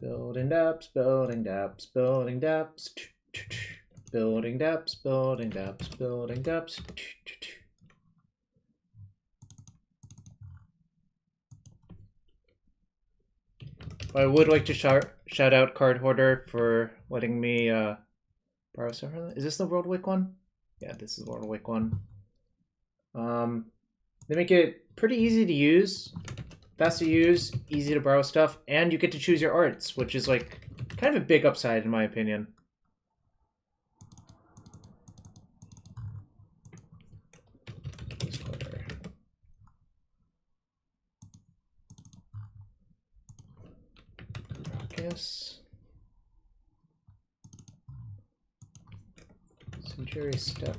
Building depths, building depths, building depths. Building depths, building depths, building depths. I would like to shout out Card Hoarder for letting me borrow stuff from it. Is this the World Week one? Yeah, this is the World Week one. They make it pretty easy to use, fast to use, easy to borrow stuff, and you get to choose your arts, which is like kind of a big upside in my opinion. Sejiri Steppe.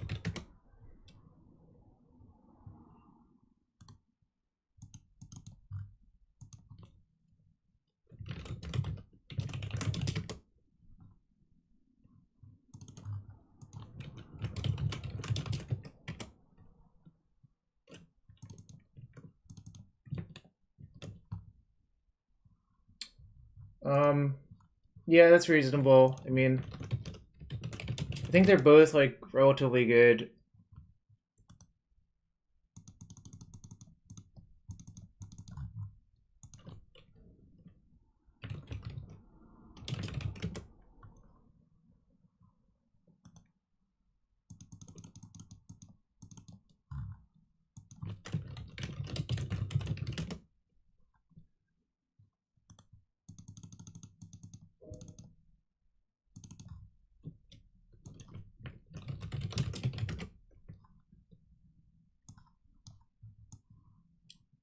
Yeah, that's reasonable. I mean, I think they're both like relatively good.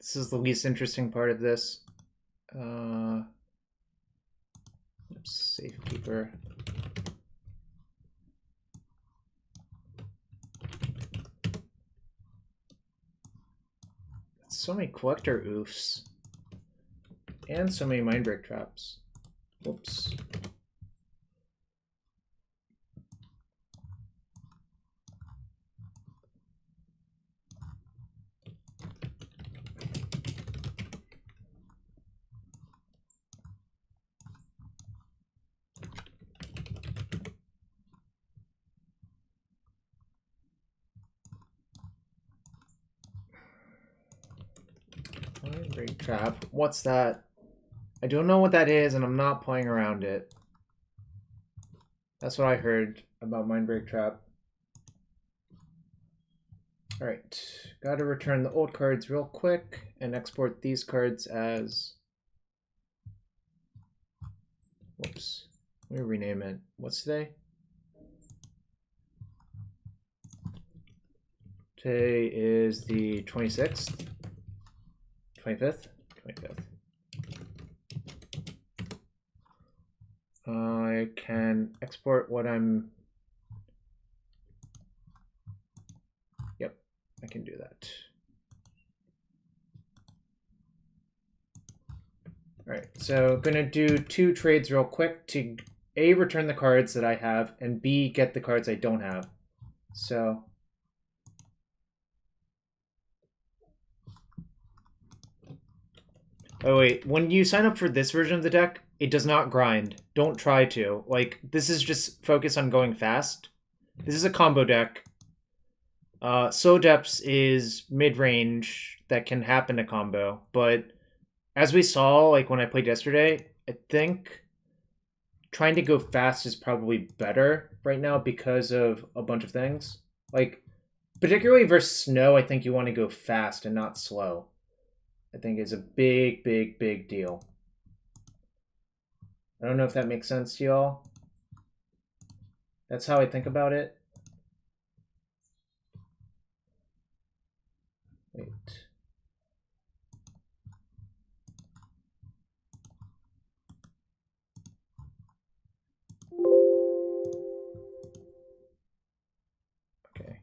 This is the least interesting part of this. Safekeeper. So many Collector Ouphes. And so many Mindbreak Traps. Whoops. Mindbreak Trap. What's that? I don't know what that is, and I'm not playing around it. That's what I heard about Mindbreak Trap. Alright, gotta return the old cards real quick and export these cards as... Whoops. Let me rename it. What's today? Today is the 26th? 25th? 25th. I can export what I'm... Yep, I can do that. All right, so I'm gonna do 2 trades real quick to A, return the cards that I have, and B, get the cards I don't have. So... Oh wait, when you sign up for this version of the deck, it does not grind. Don't try to. Like, this is just focus on going fast. This is a combo deck. Slow Depths is mid-range that can happen to combo, but as we saw, like when I played yesterday, I think trying to go fast is probably better right now because of a bunch of things. Like, particularly versus Snow, I think you want to go fast and not slow. I think is a big, big, big deal. I don't know if that makes sense to y'all. That's how I think about it. Wait. Okay.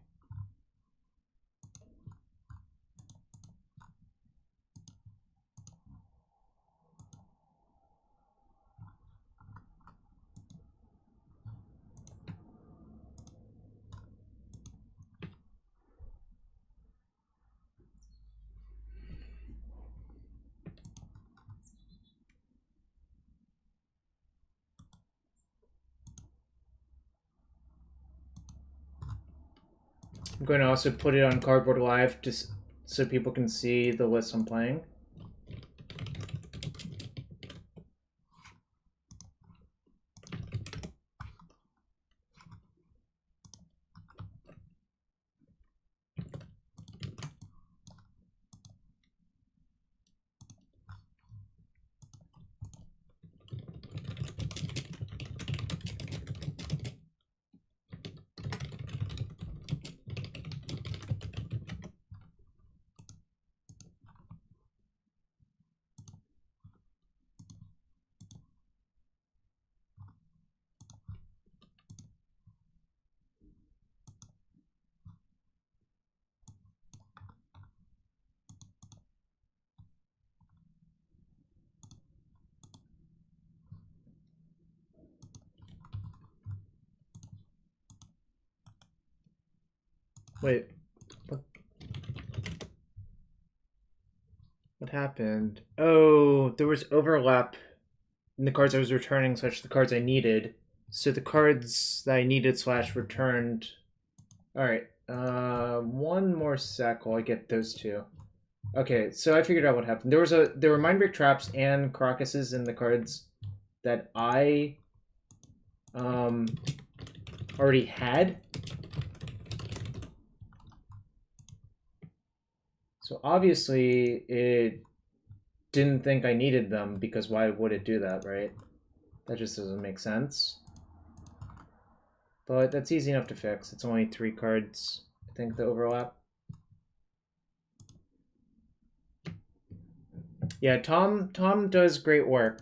I'm going to also put it on Cardboard Live just so people can see the list I'm playing. Wait, what happened? Oh, there was overlap in the cards I was returning slash the cards I needed. So the cards that I needed slash returned. Alright, one more sec while I get those two. Okay, so I figured out what happened. There were Mindbreak Traps and Karakases in the cards that I already had. So obviously it didn't think I needed them, because why would it do that, right? That just doesn't make sense. But that's easy enough to fix. It's only 3 cards, I think, the overlap. Yeah, Tom does great work.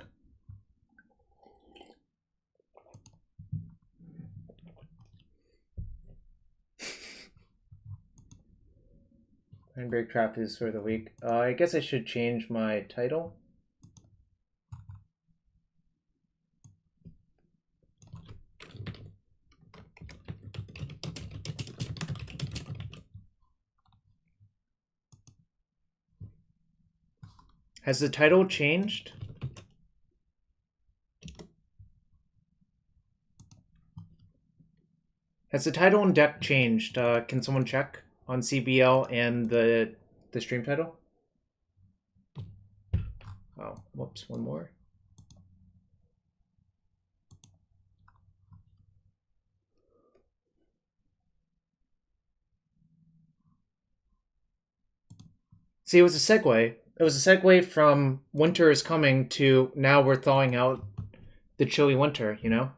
Mindbreak Trap is for the week. I guess I should change my title. Has the title changed? Has the title and deck changed? Can someone check on CBL and the stream title? Oh, whoops, one more. See, it was a segue. It was a segue from winter is coming to now we're thawing out the chilly winter, you know?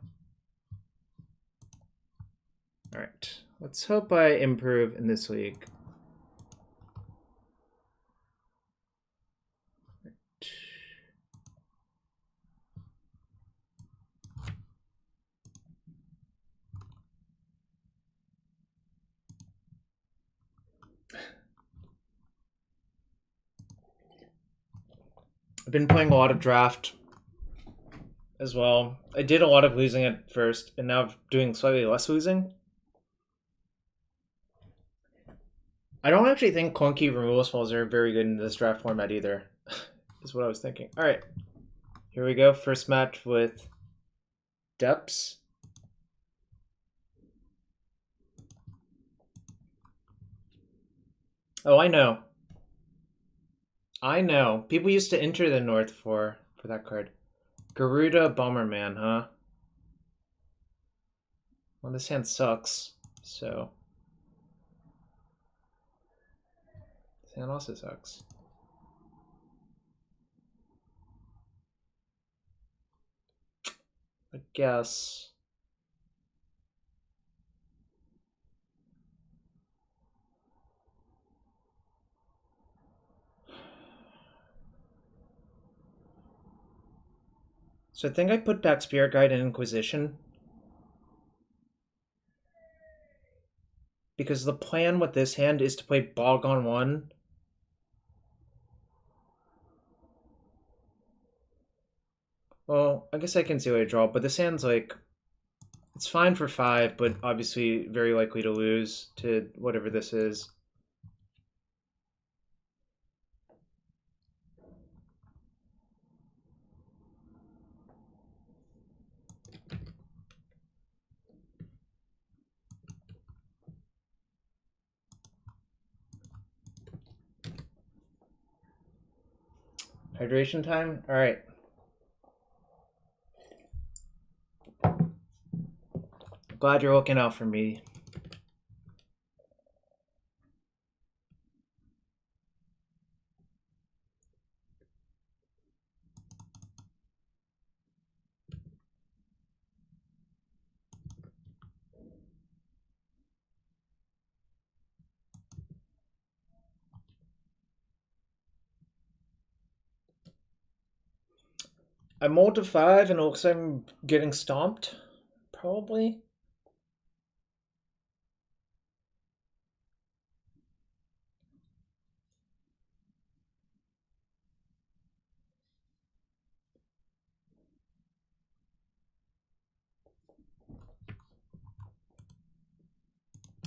Alright, let's hope I improve in this league. I've been playing a lot of draft as well. I did a lot of losing at first, and now I'm doing slightly less losing. I don't actually think clunky removal spells are very good in this draft format either, is what I was thinking. Alright, here we go. First match with Depths. Oh, I know. I know. People used to enter the North for that card. Garuda Bomberman, huh? Well, this hand sucks, so... This hand also sucks. I guess... So I think I put back Spirit Guide and Inquisition. Because the plan with this hand is to play Bog on 1. Well, I guess I can see what I draw, but this hand's like... It's fine for 5, but obviously very likely to lose to whatever this is. Hydration time? Alright. Glad you're looking out for me. I mulled to 5 and it looks like I'm getting stomped. Probably.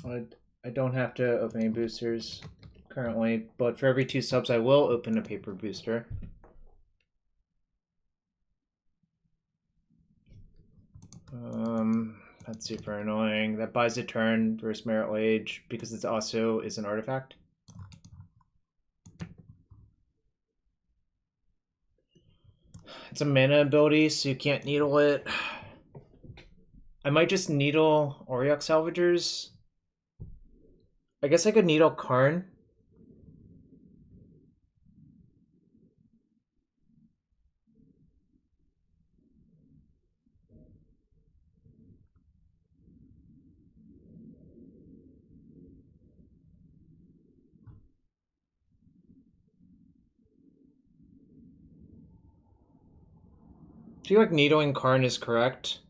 I don't have to open any boosters currently, but for every 2 subs I will open a paper booster. That's super annoying. That buys a turn versus Merit Age because it also is an artifact. It's a mana ability, so you can't needle it. I might just needle Auriok Salvagers. I guess I could needle Karn. Do you like needling Karn is correct?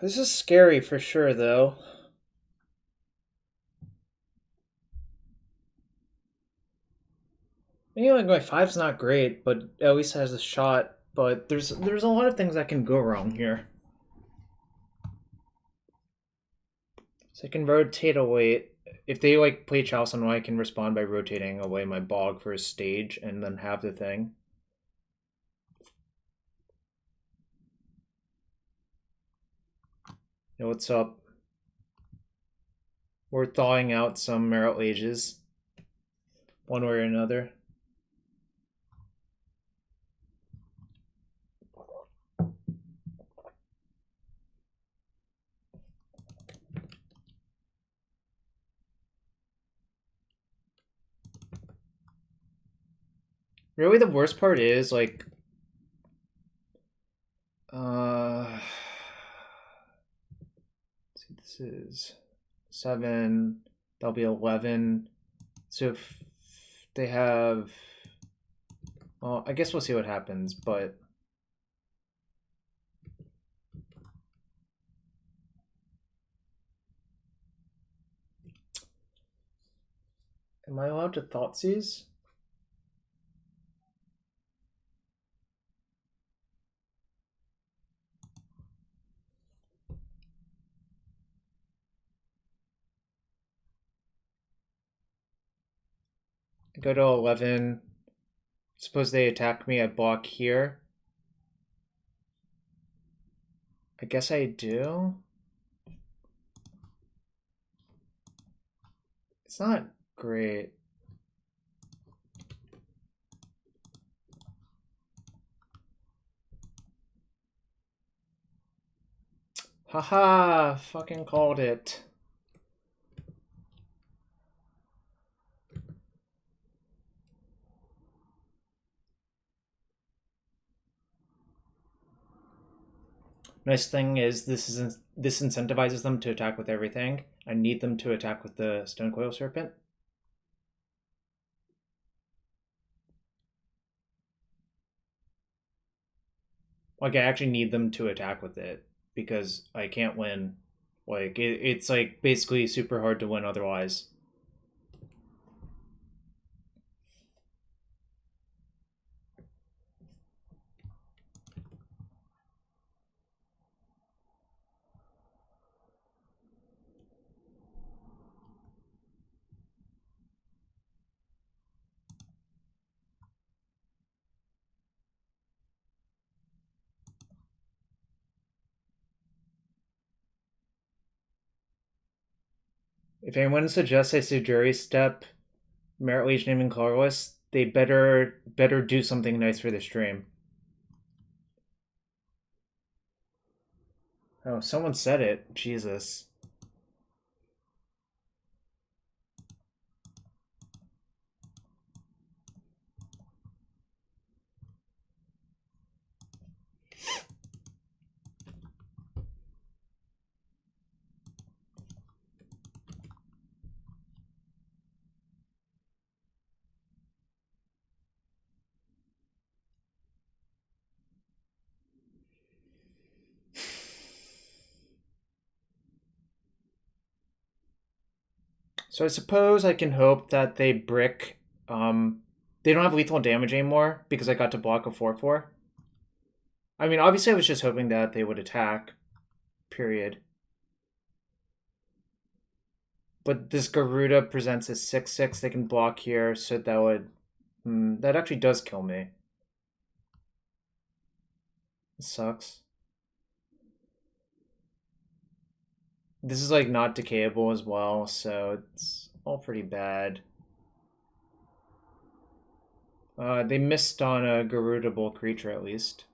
This is scary for sure, though. Maybe like my 5's not great, but at least has a shot. But there's a lot of things that can go wrong here. So I can rotate away. If they like play Chalice on I can respond by rotating away my Bog for a stage and then have the thing. Yo, what's up? We're thawing out some Merit Ages. One way or another. Really, the worst part is, like, see, this is 7, that'll be 11. So if they have, well, I guess we'll see what happens, but am I allowed to Thoughtseize? Go to 11. Suppose they attack me, I block here. I guess I do. It's not great. Haha, fucking called it. Nice thing is this incentivizes them to attack with everything. I need them to attack with the Stonecoil Serpent. Like I actually need them to attack with it because I can't win. Like it's like basically super hard to win otherwise. If anyone suggests a Sejiri Steppe Merit Liege naming colorless, they better do something nice for the stream. Oh, someone said it. Jesus. So I suppose I can hope that they brick. They don't have lethal damage anymore because I got to block a 4/4. I mean, obviously I was just hoping that they would attack. Period. But this Garuda presents a 6/6 they can block here, so that would... that actually does kill me. It sucks. This is like not decayable as well, so it's all pretty bad. They missed on a Garudable creature at least.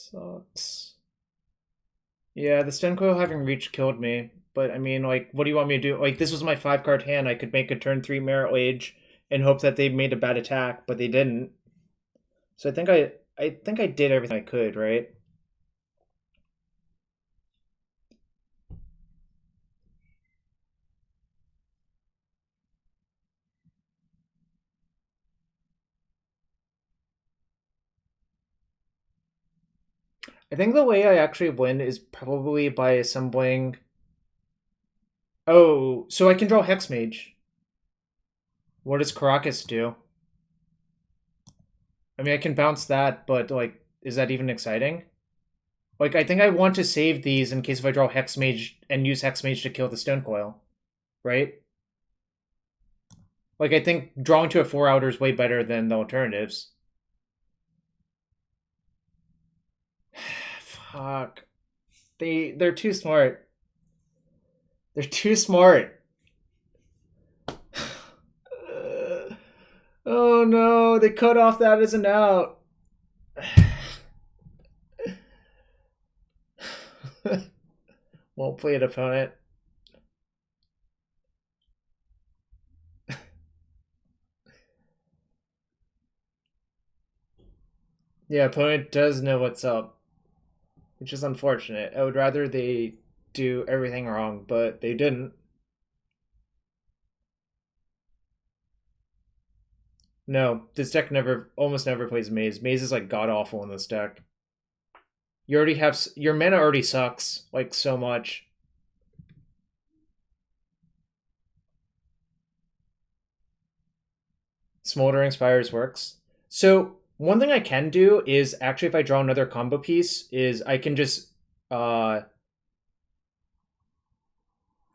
Sucks. Yeah, the Stun Coil having reach killed me. But I mean, like, what do you want me to do? Like, this was my 5-card hand. I could make a turn 3 Merit Liege and hope that they made a bad attack, but they didn't. So I think I did everything I could, right? I think the way I actually win is probably by assembling... Oh, so I can draw Hexmage. What does Karakas do? I mean, I can bounce that, but, like, is that even exciting? Like, I think I want to save these in case if I draw Hexmage and use Hexmage to kill the Stone Coil. Right? Like, I think drawing to a 4-outer is way better than the alternatives. Fuck. They're too smart. They're too smart. Oh no, they cut off that as an out. Won't play it, opponent. Yeah, opponent does know what's up, which is unfortunate. I would rather they do everything wrong, but they didn't. No, this deck almost never plays Maze. Maze is like god awful in this deck. You already have your mana already sucks like so much. Smoldering Spires works. So one thing I can do is actually if I draw another combo piece is I can just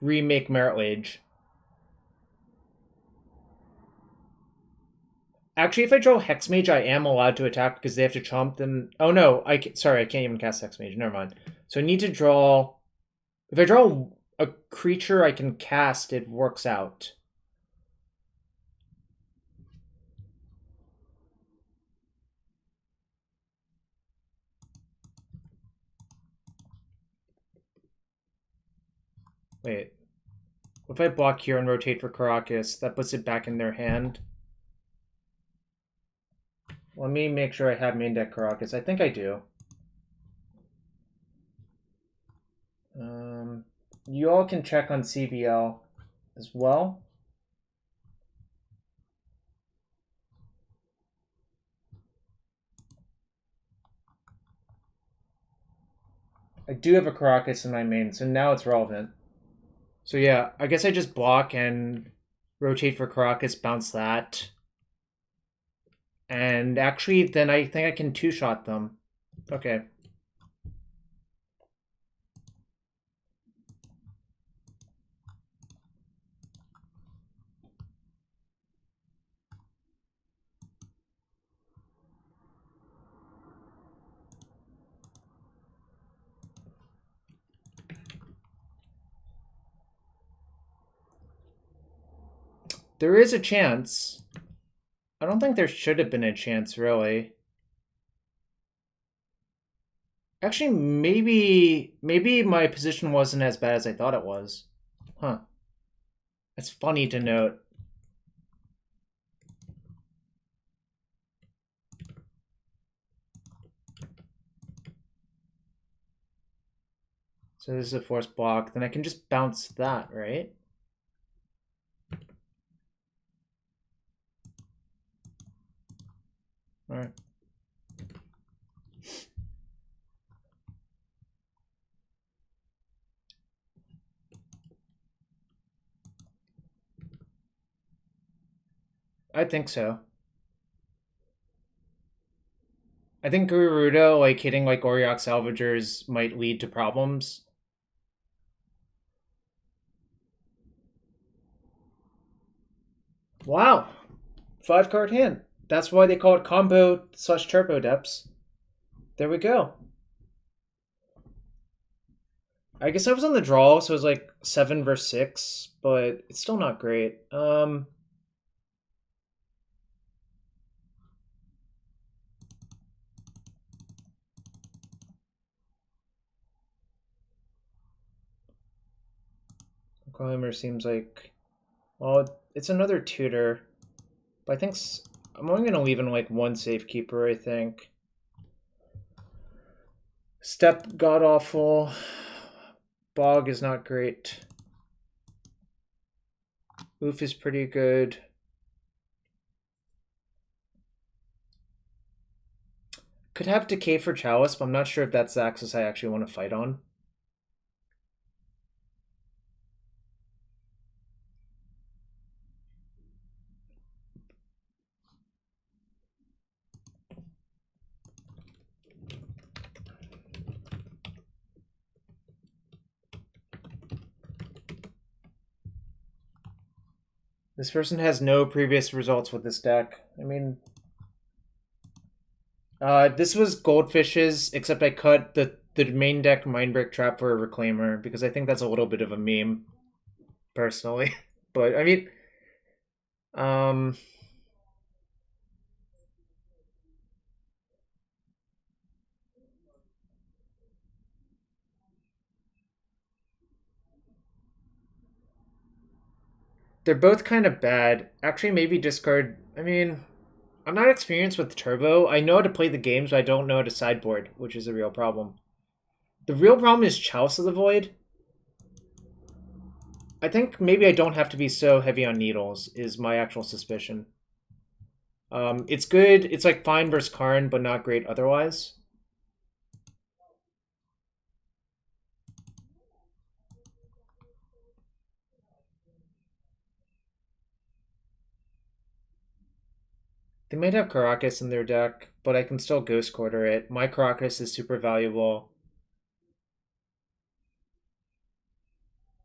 remake Merit Liege. Actually, if I draw Hexmage, I am allowed to attack because they have to chomp them. Oh no, sorry, I can't even cast Hexmage. Never mind. So I need to draw... If I draw a creature I can cast, it works out. Wait. If I block here and rotate for Karakas, that puts it back in their hand. Let me make sure I have main deck Karakas. I think I do. You all can check on CBL as well. I do have a Karakas in my main, so now it's relevant. So yeah, I guess I just block and rotate for Karakas, bounce that. And actually, then I think I can two-shot them. Okay. There is a chance. I don't think there should have been a chance, really. Actually, maybe my position wasn't as bad as I thought it was. Huh. That's funny to note. So this is a force block. Then I can just bounce that, right? All right. I think so. I think Garuda, like, hitting, like, Auriok Salvagers might lead to problems. Wow. 5-card hand. That's why they call it combo / turbo depths. There we go. I guess I was on the draw, so it was like 7 versus 6, but it's still not great. Reclaimer seems like, well, it's another tutor, but I think I'm only gonna leave in like one Safekeeper. I think. Steppe god awful. Bog is not great. Ouphe is pretty good. Could have Decay for Chalice, but I'm not sure if that's the axis I actually want to fight on. This person has no previous results with this deck. I mean, this was Goldfish's, except I cut the main deck Mindbreak Trap for a Reclaimer, because I think that's a little bit of a meme, personally. But, I mean, they're both kind of bad. Actually, maybe discard, I mean, I'm not experienced with Turbo. I know how to play the games, but I don't know how to sideboard, which is a real problem. The real problem is Chalice of the Void. I think maybe I don't have to be so heavy on needles, is my actual suspicion. It's good. It's like fine versus Karn, but not great otherwise. They might have Karakas in their deck, but I can still Ghost Quarter it. My Karakas is super valuable.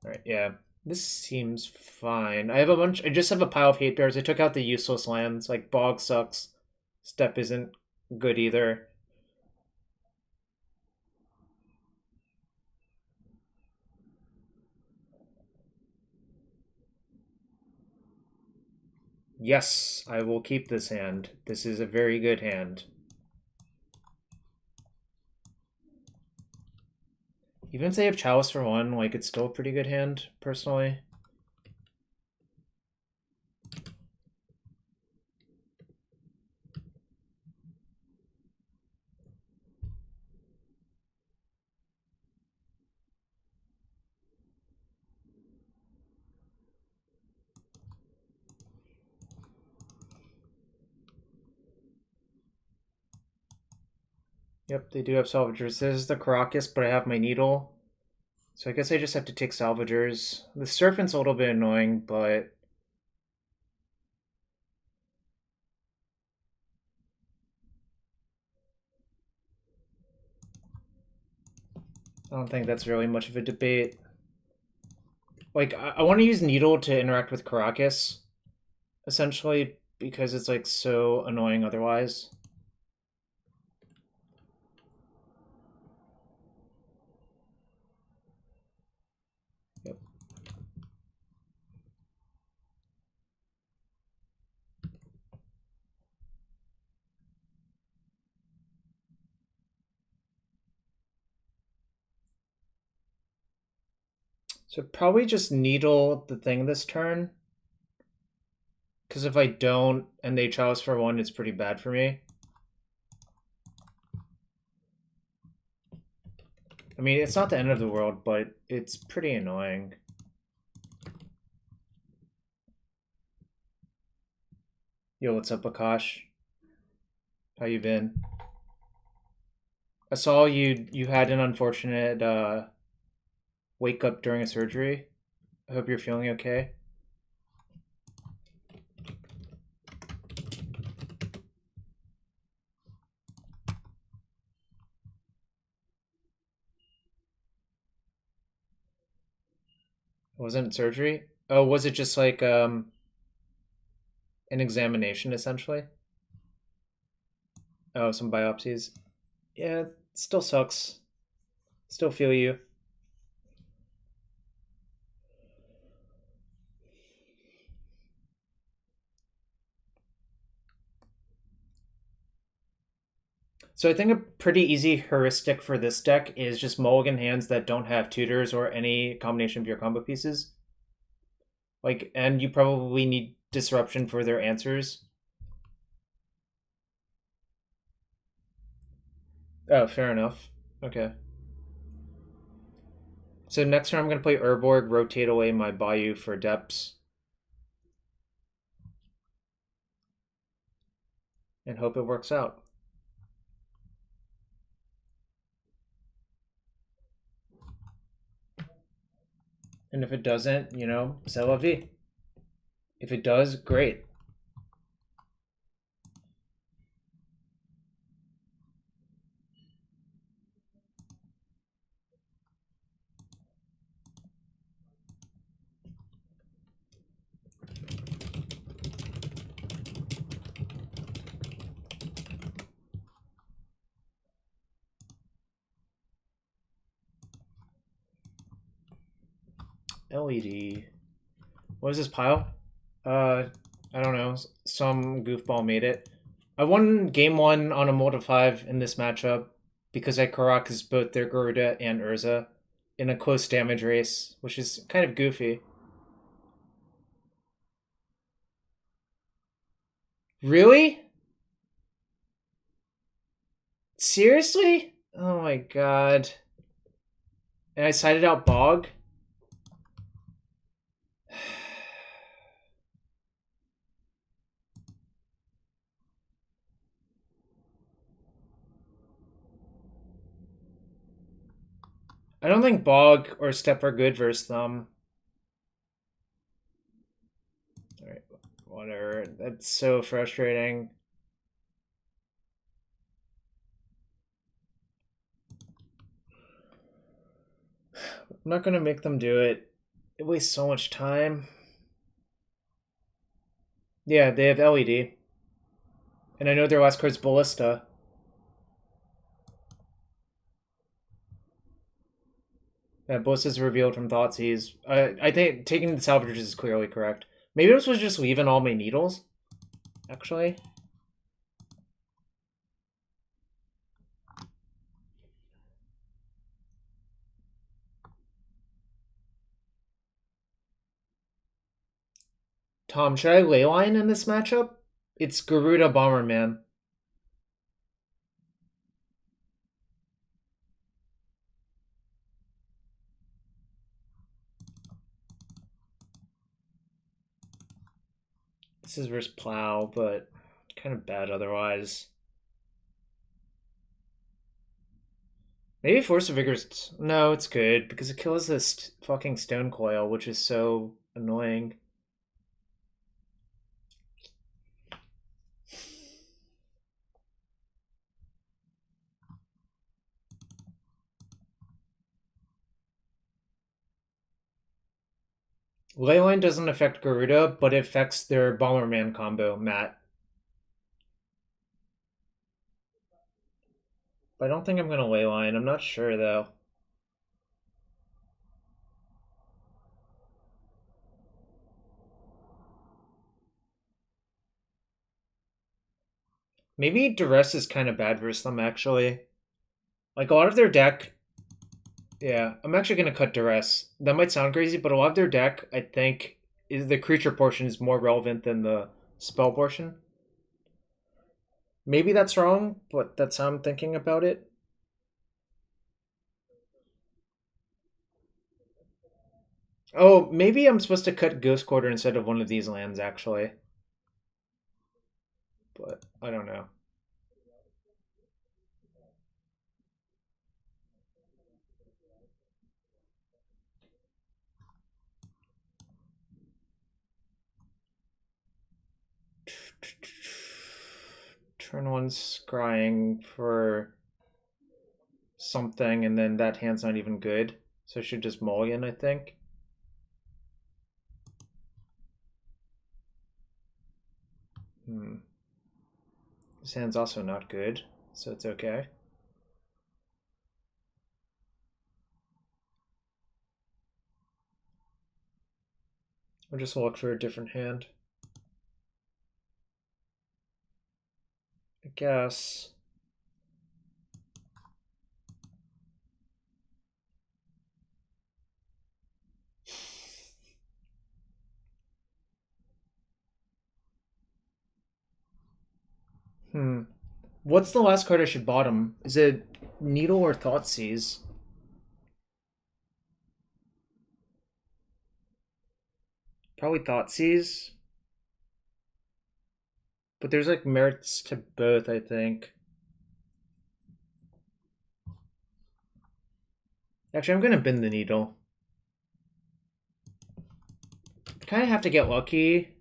Alright, yeah. This seems fine. I just have a pile of hate bears. I took out the useless lands. Like, Bog sucks. Steppe isn't good either. Yes, I will keep this hand. This is a very good hand. Even if they have Chalice for 1, like, it's still a pretty good hand, personally. Yep, they do have Salvagers. This is the Karakas, but I have my Needle. So I guess I just have to take Salvagers. The Serpent's a little bit annoying, but... I don't think that's really much of a debate. Like, I want to use Needle to interact with Karakas, essentially, because it's, like, so annoying otherwise. Yep. So probably just Needle the thing this turn. Because if I don't, and they chalice for 1, it's pretty bad for me. I mean, it's not the end of the world, but it's pretty annoying. Yo, what's up, Akash? How you been? I saw you had an unfortunate wake up during a surgery. I hope you're feeling okay. Wasn't it surgery? Oh, was it just like an examination essentially? Oh, some biopsies. Yeah, it still sucks. Still feel you. So I think a pretty easy heuristic for this deck is just mulligan hands that don't have tutors or any combination of your combo pieces. Like, and you probably need disruption for their answers. Oh, fair enough. Okay. So next turn I'm going to play Urborg, rotate away my Bayou for depths. And hope it works out. And if it doesn't, you know, c'est la vie. If it does, great. LED. What is this pile? I don't know. Some goofball made it. I won game 1 on a mold 5 in this matchup because I Karakas both their Garuda and Urza in a close damage race, which is kind of goofy. Really? Seriously? Oh my god. And I sided out Bog? I don't think Bog or Steppe are good versus them. Alright, whatever. That's so frustrating. I'm not gonna make them do it. It wastes so much time. Yeah, they have LED. And I know their last card's Ballista. Yeah, Ballista's revealed from Thoughtseize. I think taking the salvagers is clearly correct. Maybe this was just leaving all my needles, actually. Tom, should I Leyline in this matchup? It's Garuda Bomberman. This is versus Plow, but kind of bad otherwise. Maybe Force of Vigor's... No, it's good, because it kills this fucking Stone Coil, which is so annoying. Leyline doesn't affect Garuda, but it affects their Bomberman combo, Matt. But I don't think I'm going to Leyline. I'm not sure, though. Maybe Duress is kind of bad versus them, actually. Like, a lot of their deck... Yeah, I'm actually going to cut Duress. That might sound crazy, but a lot of their deck, I think, is the creature portion is more relevant than the spell portion. Maybe that's wrong, but that's how I'm thinking about it. Oh, maybe I'm supposed to cut Ghost Quarter instead of one of these lands, actually. But I don't know. Turn one scrying for something, and then that hand's not even good. So I should just mulligan, I think. This hand's also not good, so it's okay. I'll just look for a different hand. I guess. What's the last card I should bottom? Is it Needle or Thoughtseize? Probably Thoughtseize. But there's like merits to both, I think. Actually, I'm gonna bin the Needle. Kind of have to get lucky.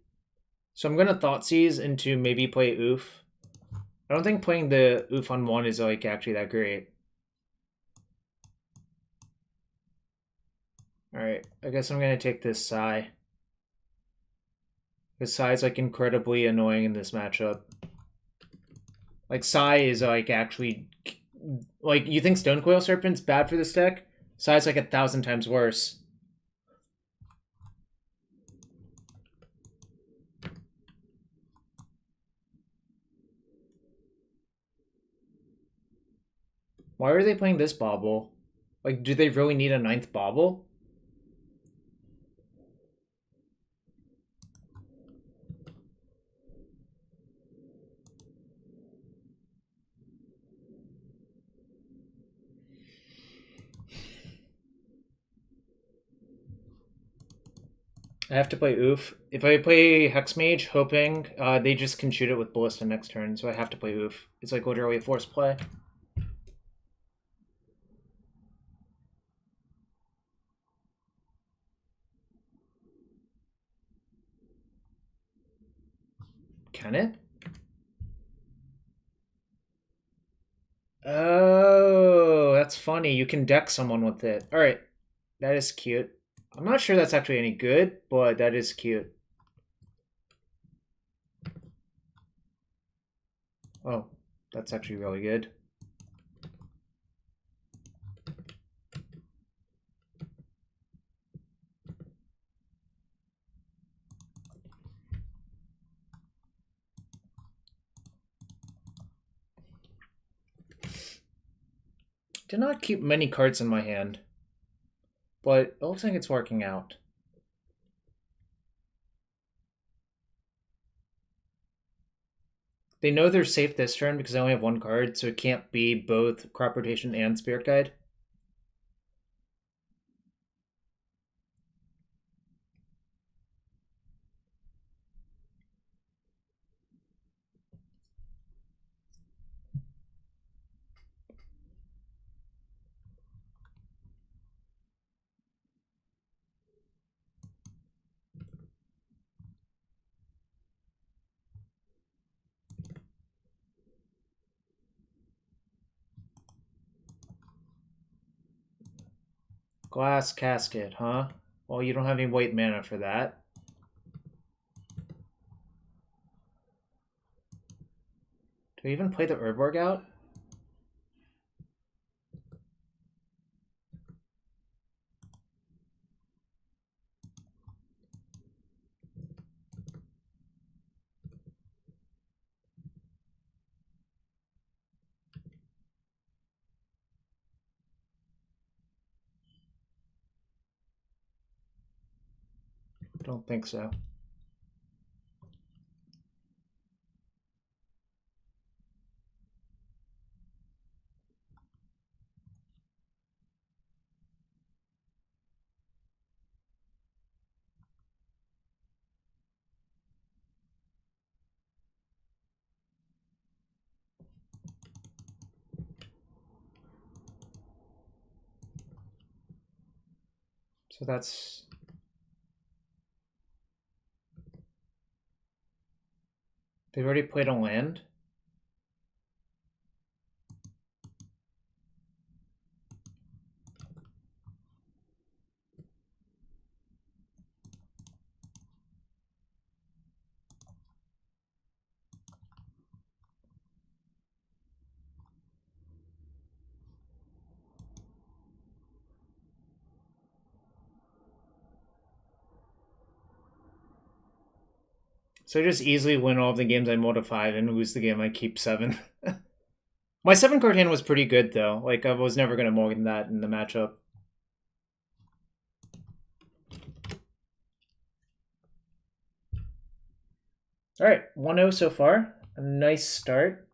So I'm gonna Thoughtseize into maybe play Ouphe. I don't think playing the Ouphe on one is like actually that great. Alright, I guess I'm gonna take this Sai. Because Sai is like incredibly annoying in this matchup. Like Sai is like actually like you think Stonecoil Serpent's bad for this deck? Sai's like 1,000 times worse. Why are they playing this bauble? Like, do they really need a 9th bauble? I have to play Ouphe. If I play Hexmage, hoping they just can shoot it with Ballista next turn, so I have to play Ouphe. It's like literally a forced play. Can it? Oh, that's funny. You can deck someone with it. Alright, that is cute. I'm not sure that's actually any good, but that is cute. Oh, that's actually really good. Did not keep many cards in my hand, but it looks like it's working out. They know they're safe this turn because I only have one card, so it can't be both Crop Rotation and Spirit Guide. Glass Casket, huh? Well, you don't have any white mana for that. Do we even play the Urborg out? Don't think so. So that's... They've already played a land? So I just easily win all of the games I mold to 5 and lose the game I keep 7. My 7-card hand was pretty good, though. Like, I was never going to mulligan that in the matchup. Alright, 1-0 so far. A nice start.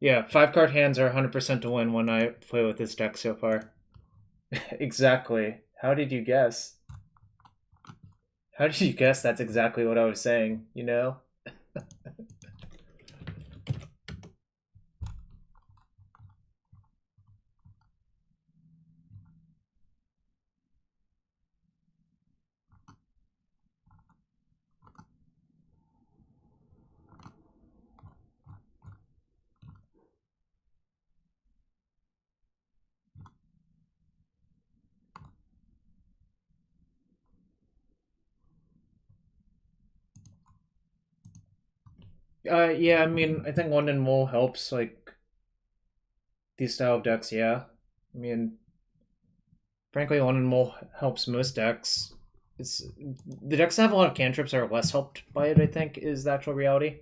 Yeah, 5-card hands are 100% to win when I play with this deck so far. Exactly. How did you guess? How did you guess that's exactly what I was saying, you know? Yeah, I mean, I think London Mole helps, like, these style of decks, yeah. I mean, frankly, London Mole helps most decks. It's the decks that have a lot of cantrips are less helped by it, I think, is the actual reality.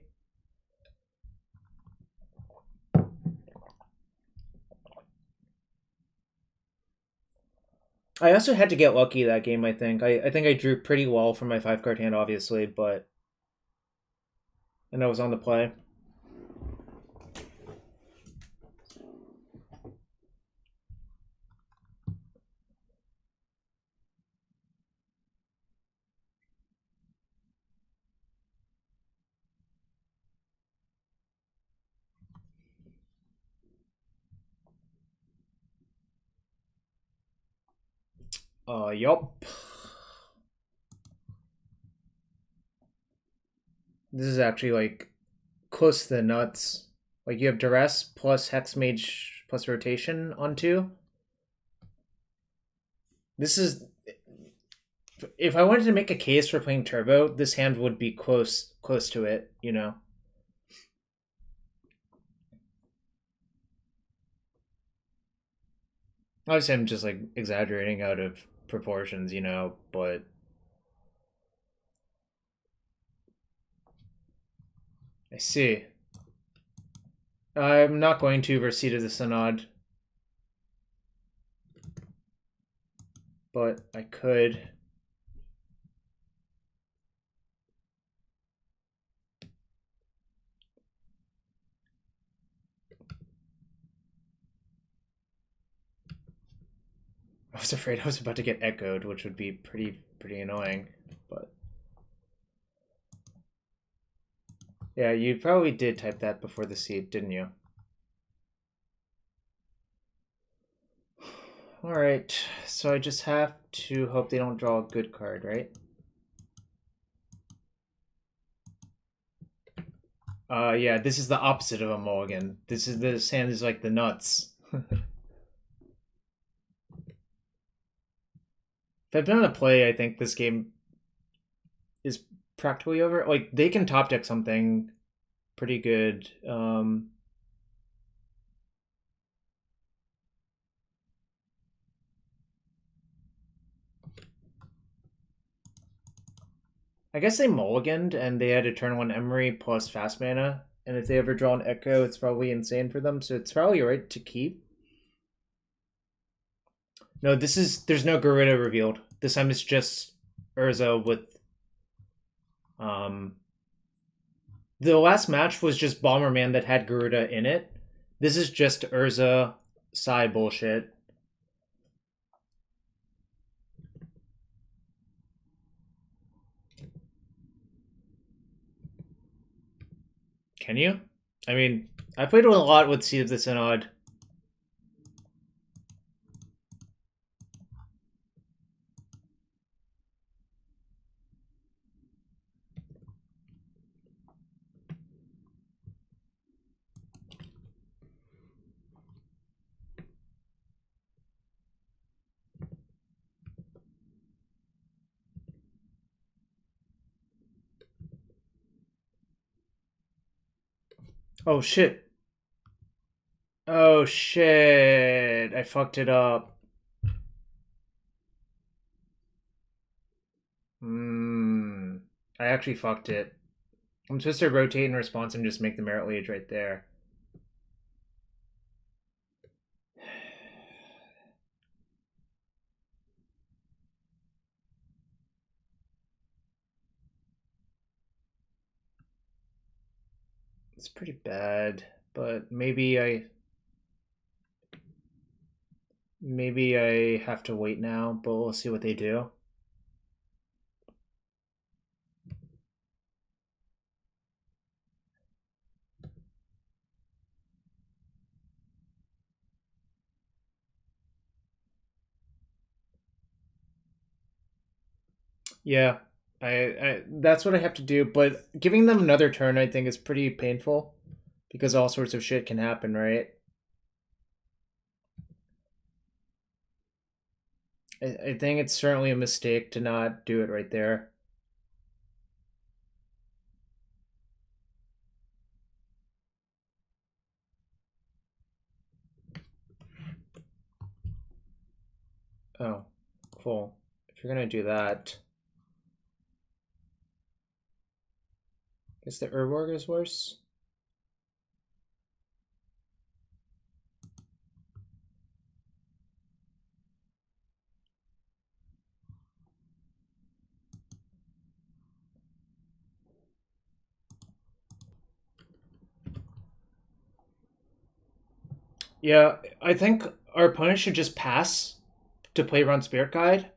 I also had to get lucky that game, I think. I think I drew pretty well for my 5-card hand, obviously, but... And I was on the play. Yup. This is actually, like, close to the nuts. Like, you have Duress plus Hexmage plus rotation on 2. This is... If I wanted to make a case for playing Turbo, this hand would be close to it, you know? Obviously, I'm just, like, exaggerating out of proportions, you know, but... I see. I'm not going to verse Seat of the Synod. But I could... I was afraid I was about to get echoed, which would be pretty annoying, but... Yeah, you probably did type that before the seed, didn't you? Alright, so I just have to hope they don't draw a good card, right? Yeah, this is the opposite of a mulligan. This hand is like the nuts. If I've been on a play, I think this game is practically over. Like, they can top deck something pretty good. I guess they mulliganed and they had a turn 1 Emery plus fast mana. And if they ever draw an Echo, it's probably insane for them. So it's probably right to keep. No, there's no Garuda revealed. This time it's just Urza with the last match was just Bomberman that had Garuda in it. This is just Urza Psy bullshit. Can you? I mean, I played a lot with Seed of the Synod. Oh shit. Oh shit. I fucked it up. I actually fucked it. I'm supposed to rotate in response and just make the Merit Liege right there. It's pretty bad, but maybe I have to wait now, but we'll see what they do. Yeah, I that's what I have to do, but giving them another turn I think is pretty painful because all sorts of shit can happen, right? I think it's certainly a mistake to not do it right there. Oh, cool. If you're gonna do that, I guess the Urborg is worse. Yeah, I think our opponent should just pass to play around Spirit Guide.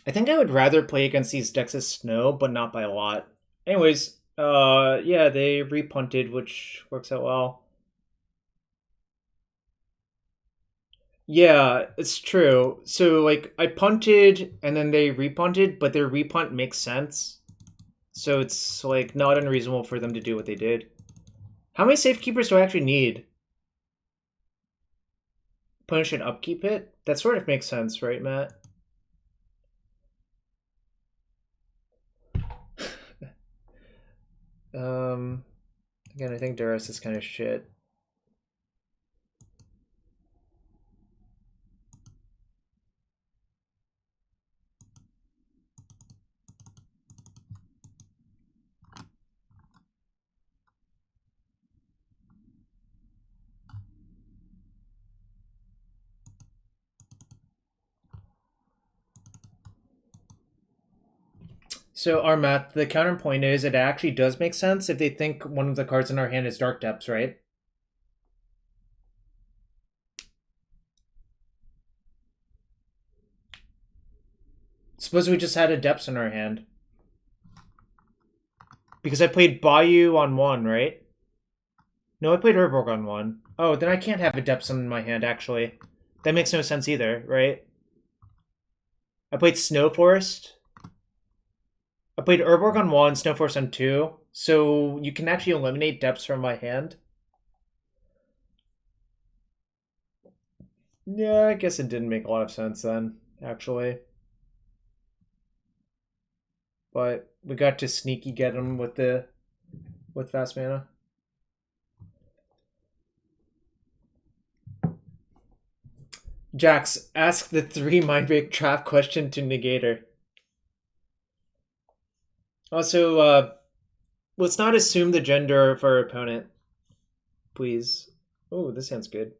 I think I would rather play against these decks as Snow, but not by a lot. Anyways, yeah, they repunted, which works out well. Yeah, it's true. So, like, I punted, and then they repunted, but their repunt makes sense. So it's, like, not unreasonable for them to do what they did. How many Safekeepers do I actually need? Punish and upkeep it? That sort of makes sense, right, Matt? Again, I think Duress is kind of shit. So, our math, the counterpoint is it actually does make sense if they think one of the cards in our hand is Dark Depths, right? Suppose we just had a Depths in our hand. Because I played Bayou on 1, right? No, I played Urborg on 1. Oh, then I can't have a Depths in my hand, actually. That makes no sense either, right? I played Snow Forest. I played Urborg on 1, Snow Forest on 2. So you can actually eliminate depths from my hand. Yeah, I guess it didn't make a lot of sense then, actually. But we got to sneaky get him with fast mana. Jax, ask the 3 Mindbreak Trap question to Negator. Also, let's not assume the gender of our opponent, please. Oh, this hand's good.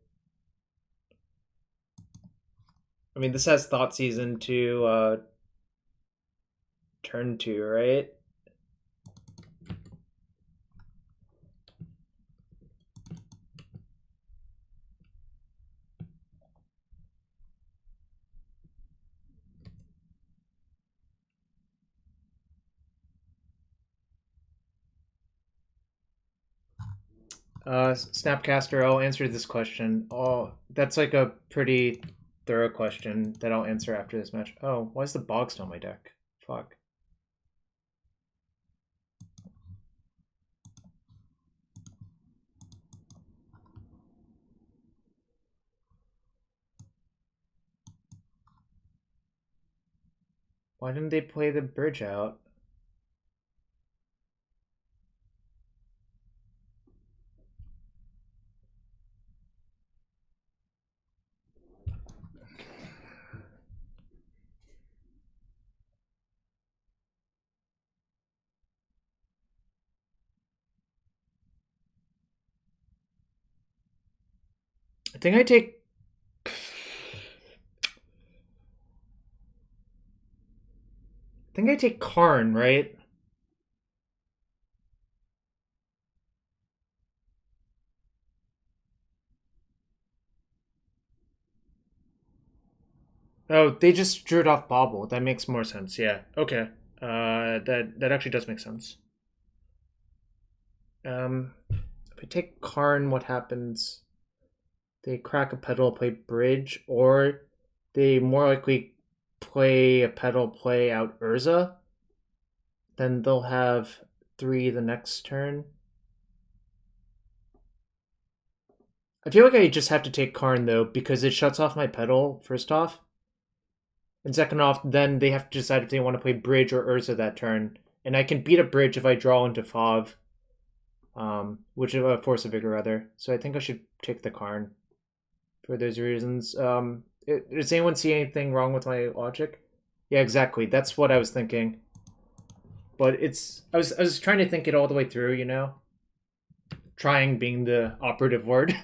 I mean, this has Thoughtseize into turn 2, right? Snapcaster, I'll answer this question. Oh, that's like a pretty thorough question that I'll answer after this match. Oh, why is the Bog still on my deck? Fuck. Why didn't they play the bridge out? I think I take... I think I take Karn, right? Oh, they just drew it off Bobble. That makes more sense. Yeah. Okay. That actually does make sense. If I take Karn, what happens? They crack a Petal, play Bridge, or they more likely play a Petal, play out Urza. Then they'll have 3 the next turn. I feel like I just have to take Karn though, because it shuts off my Petal, first off. And second off, then they have to decide if they want to play Bridge or Urza that turn. And I can beat a Bridge if I draw into Fov. Which is a Force of Vigor, rather. So I think I should take the Karn for those reasons. Does anyone see anything wrong with my logic? Yeah, exactly. That's what I was thinking. But I was trying to think it all the way through, you know? Trying being the operative word.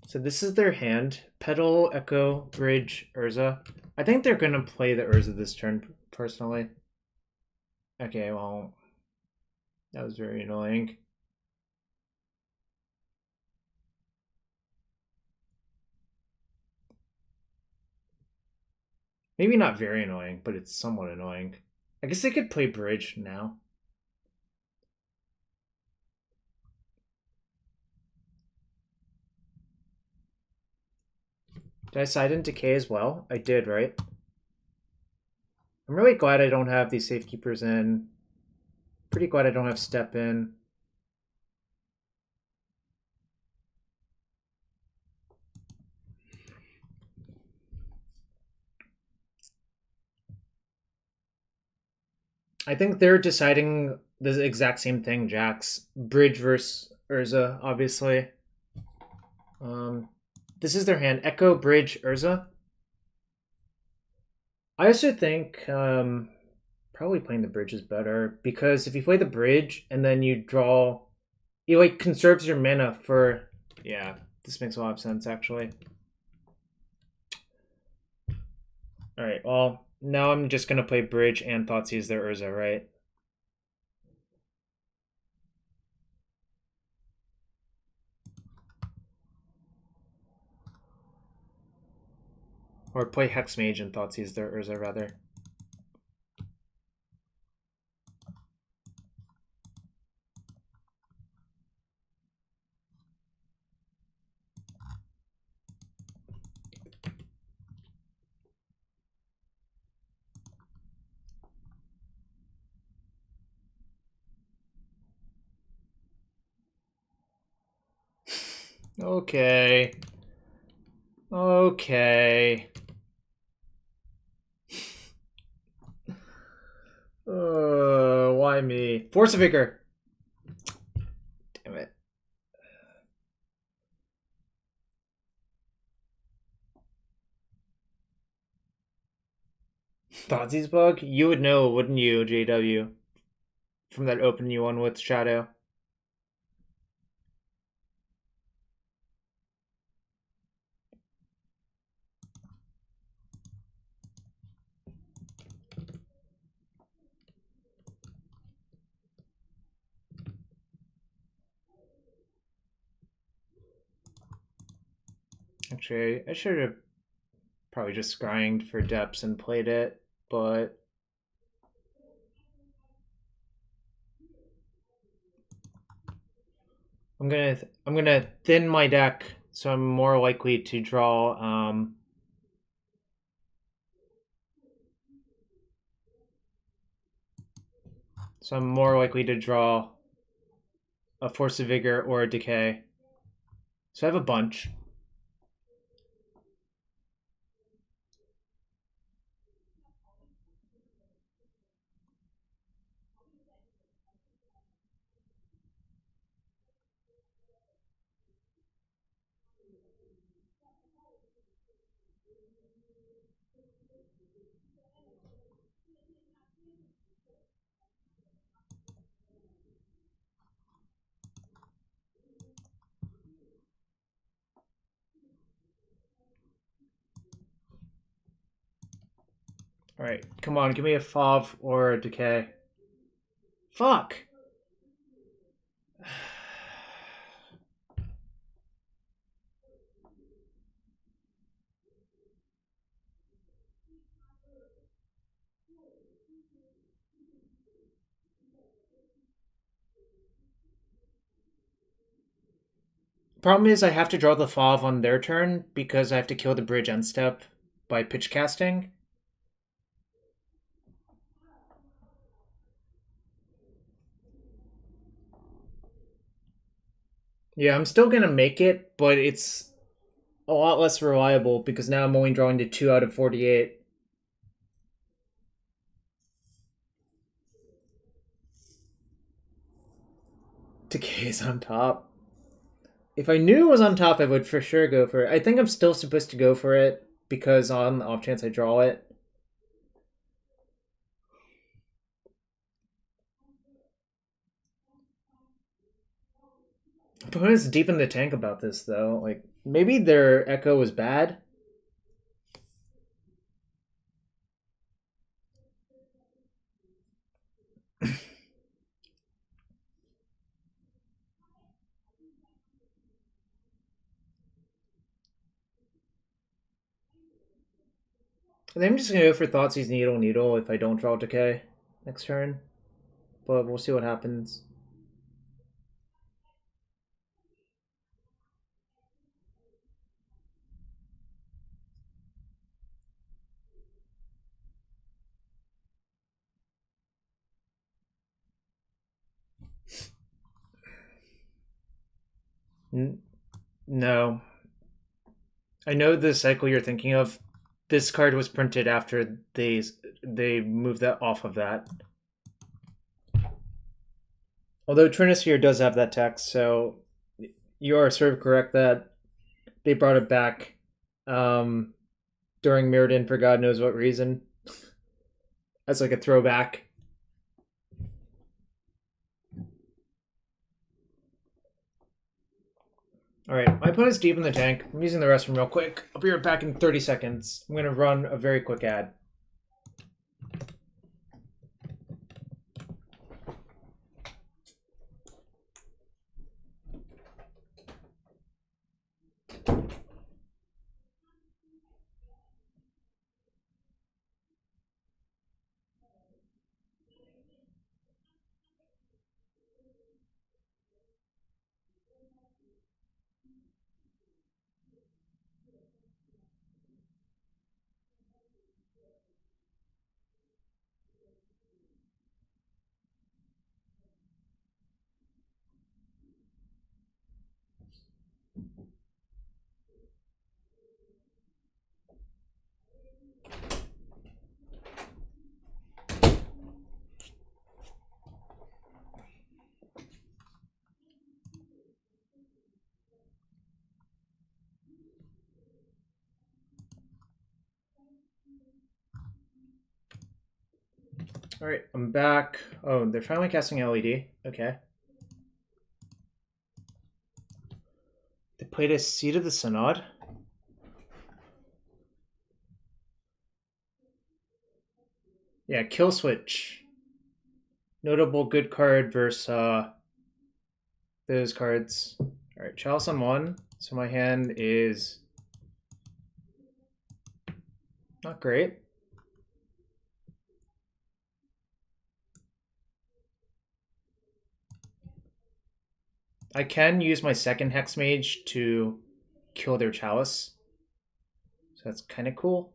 So this is their hand. Petal, Echo, Bridge, Urza. I think they're going to play the Urza this turn, personally. Okay, well, that was very annoying. Maybe not very annoying, but it's somewhat annoying. I guess they could play Bridge now. Did I Sident Decay as well? I did, right? I'm really glad I don't have these Safekeepers in. Pretty glad I don't have Step in. I think they're deciding the exact same thing, Jax. Bridge versus Urza, obviously. This is their hand. Echo, Bridge, Urza. I also think probably playing the Bridge is better, because if you play the Bridge and then you draw... It like conserves your mana for... Yeah, this makes a lot of sense, actually. Alright, well, now I'm just going to play Bridge and Thoughtseize their Urza, right? Or play Hexmage and Thoughtseize their Urza, rather. Okay. Okay. Why me? Force of Vigor. Damn it. Thoughtseize Bog? You would know, wouldn't you, JW? From that open you won with Shadow. Actually, I should have probably just scryinged for depths and played it, but I'm gonna thin my deck so I'm more likely to draw a Force of Vigor or a Decay. So I have a bunch. Alright, come on, give me a Fauve or a Decay. Fuck! Problem is I have to draw the Fauve on their turn because I have to kill the bridge end step by pitch casting. Yeah, I'm still gonna make it, but it's a lot less reliable because now I'm only drawing to 2 out of 48. Decay's on top. If I knew it was on top, I would for sure go for it. I think I'm still supposed to go for it because on the off chance I draw it. Opponents deep in the tank about this though. Like maybe their echo was bad. I think I'm just gonna go for Thoughtseize Needle if I don't draw Decay next turn. But we'll see what happens. No. I know the cycle you're thinking of. This card was printed after they moved that off of that. Although Trinisphere does have that text, so you are sort of correct that they brought it back during Mirrodin for God knows what reason. As like a throwback. Alright, my opponent's deep in the tank. I'm using the restroom real quick. I'll be right back in 30 seconds. I'm going to run a very quick ad. Alright, I'm back. Oh, they're finally casting LED. Okay. They played a Seat of the Synod. Yeah, Kill Switch. Notable good card versus those cards. Alright, Chalice on 1. So my hand is not great. I can use my second Hexmage to kill their Chalice. So that's kind of cool.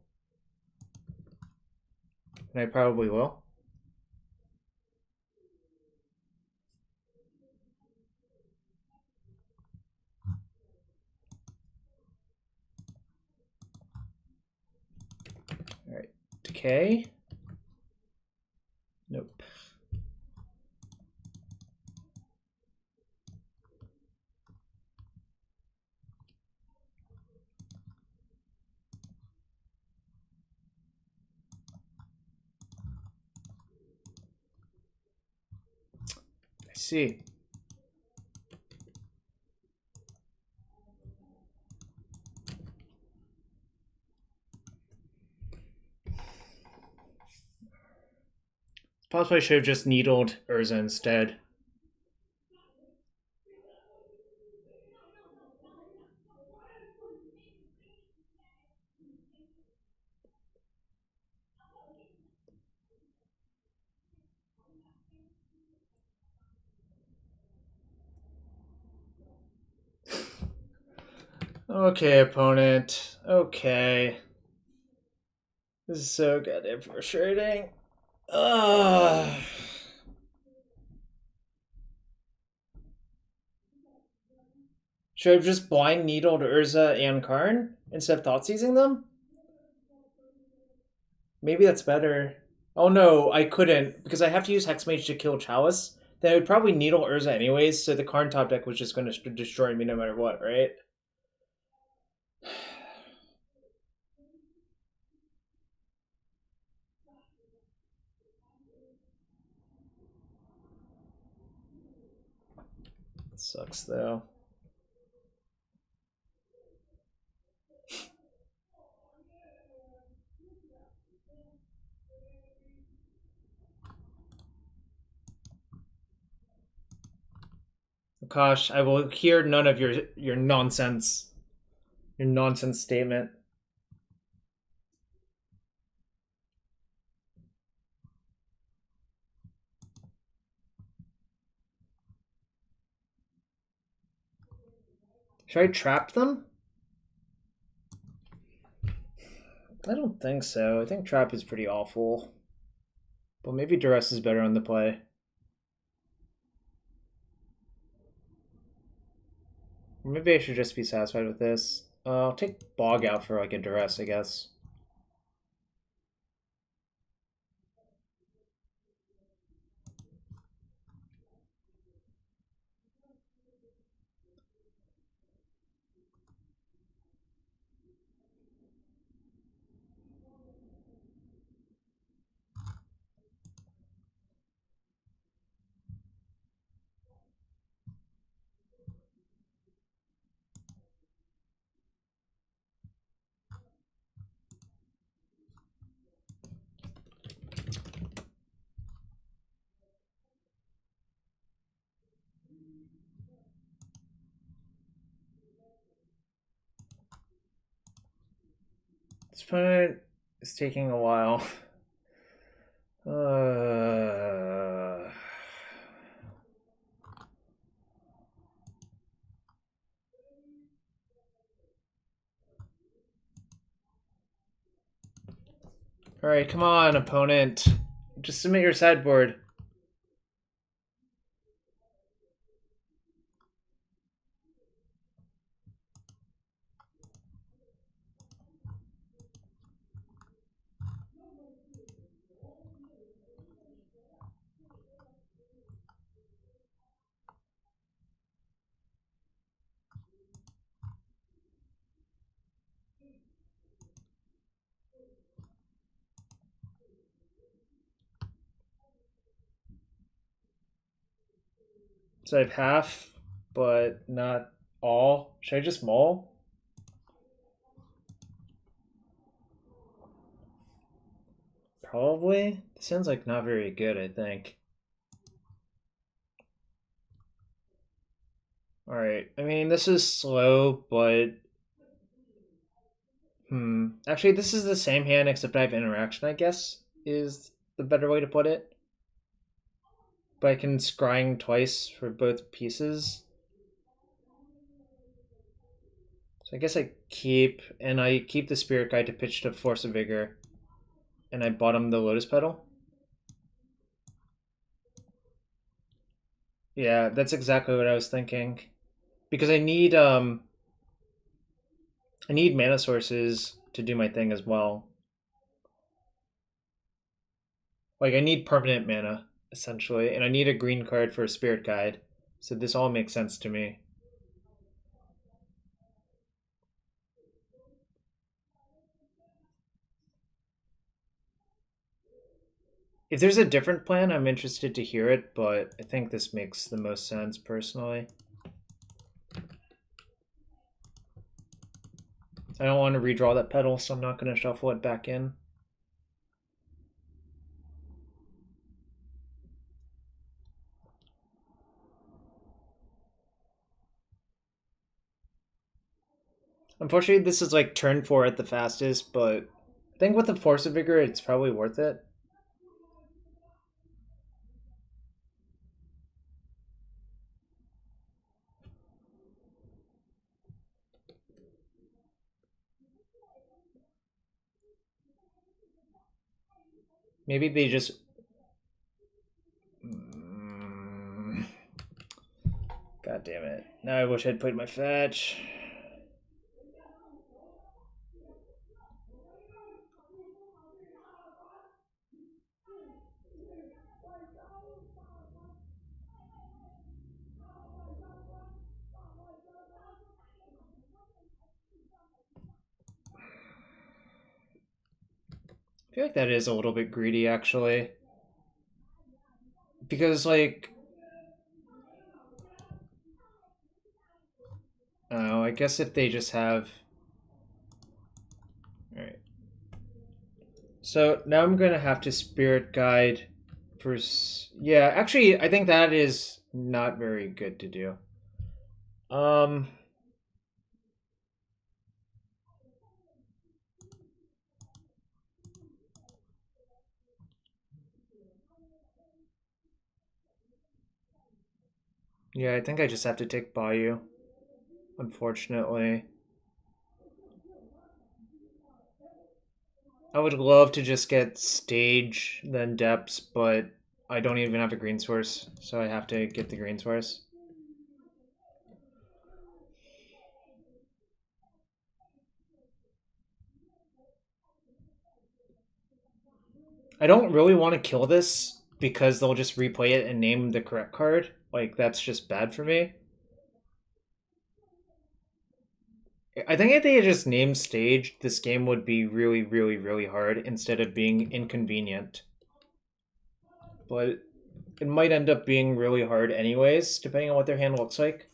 And I probably will. Alright, Decay. Nope. I see. Possibly I should have just needled Urza instead. Okay, opponent. Okay. This is so goddamn frustrating. Ugh. Should I have just blind needled Urza and Karn instead of Thoughtseizing them? Maybe that's better. Oh no, I couldn't, because I have to use Hexmage to kill Chalice. Then I would probably needle Urza anyways, so the Karn top deck was just going to destroy me no matter what, right? It sucks though. Gosh, I will hear none of your nonsense. Your nonsense statement. Should I trap them? I don't think so. I think trap is pretty awful. But maybe Duress is better on the play. Or maybe I should just be satisfied with this. I'll take Bog out for like a Duress, I guess. This opponent is taking a while. Alright, come on, opponent. Just submit your sideboard. So I have half, but not all. Should I just mull? Probably. This sounds like not very good, I think. Alright, I mean, this is slow, but... Actually, this is the same hand, except I have interaction, I guess, is the better way to put it. But I can scrying twice for both pieces. So I guess I keep the Spirit Guide to pitch to Force of Vigor. And I bottom the Lotus Petal. Yeah, that's exactly what I was thinking. Because I need mana sources to do my thing as well. Like, I need permanent mana, essentially, and I need a green card for a Spirit Guide. So this all makes sense to me. If there's a different plan, I'm interested to hear it, but I think this makes the most sense, personally. I don't want to redraw that petal, so I'm not going to shuffle it back in. Unfortunately, this is like turn 4 at the fastest, but I think with the Force of Vigor, it's probably worth it. Maybe they just... God damn it. Now I wish I'd played my fetch. I feel like that is a little bit greedy, actually. Because, like... Oh, I guess if they just have... Alright. So now I'm going to have to Spirit Guide for... Yeah, actually, I think that is not very good to do. Yeah, I think I just have to take Bayou, unfortunately. I would love to just get Stage, then Depths, but I don't even have a green source, so I have to get the green source. I don't really want to kill this because they'll just replay it and name the correct card. Like, that's just bad for me. I think if they had just named Stage, this game would be really, really, really hard instead of being inconvenient. But it might end up being really hard anyways, depending on what their hand looks like.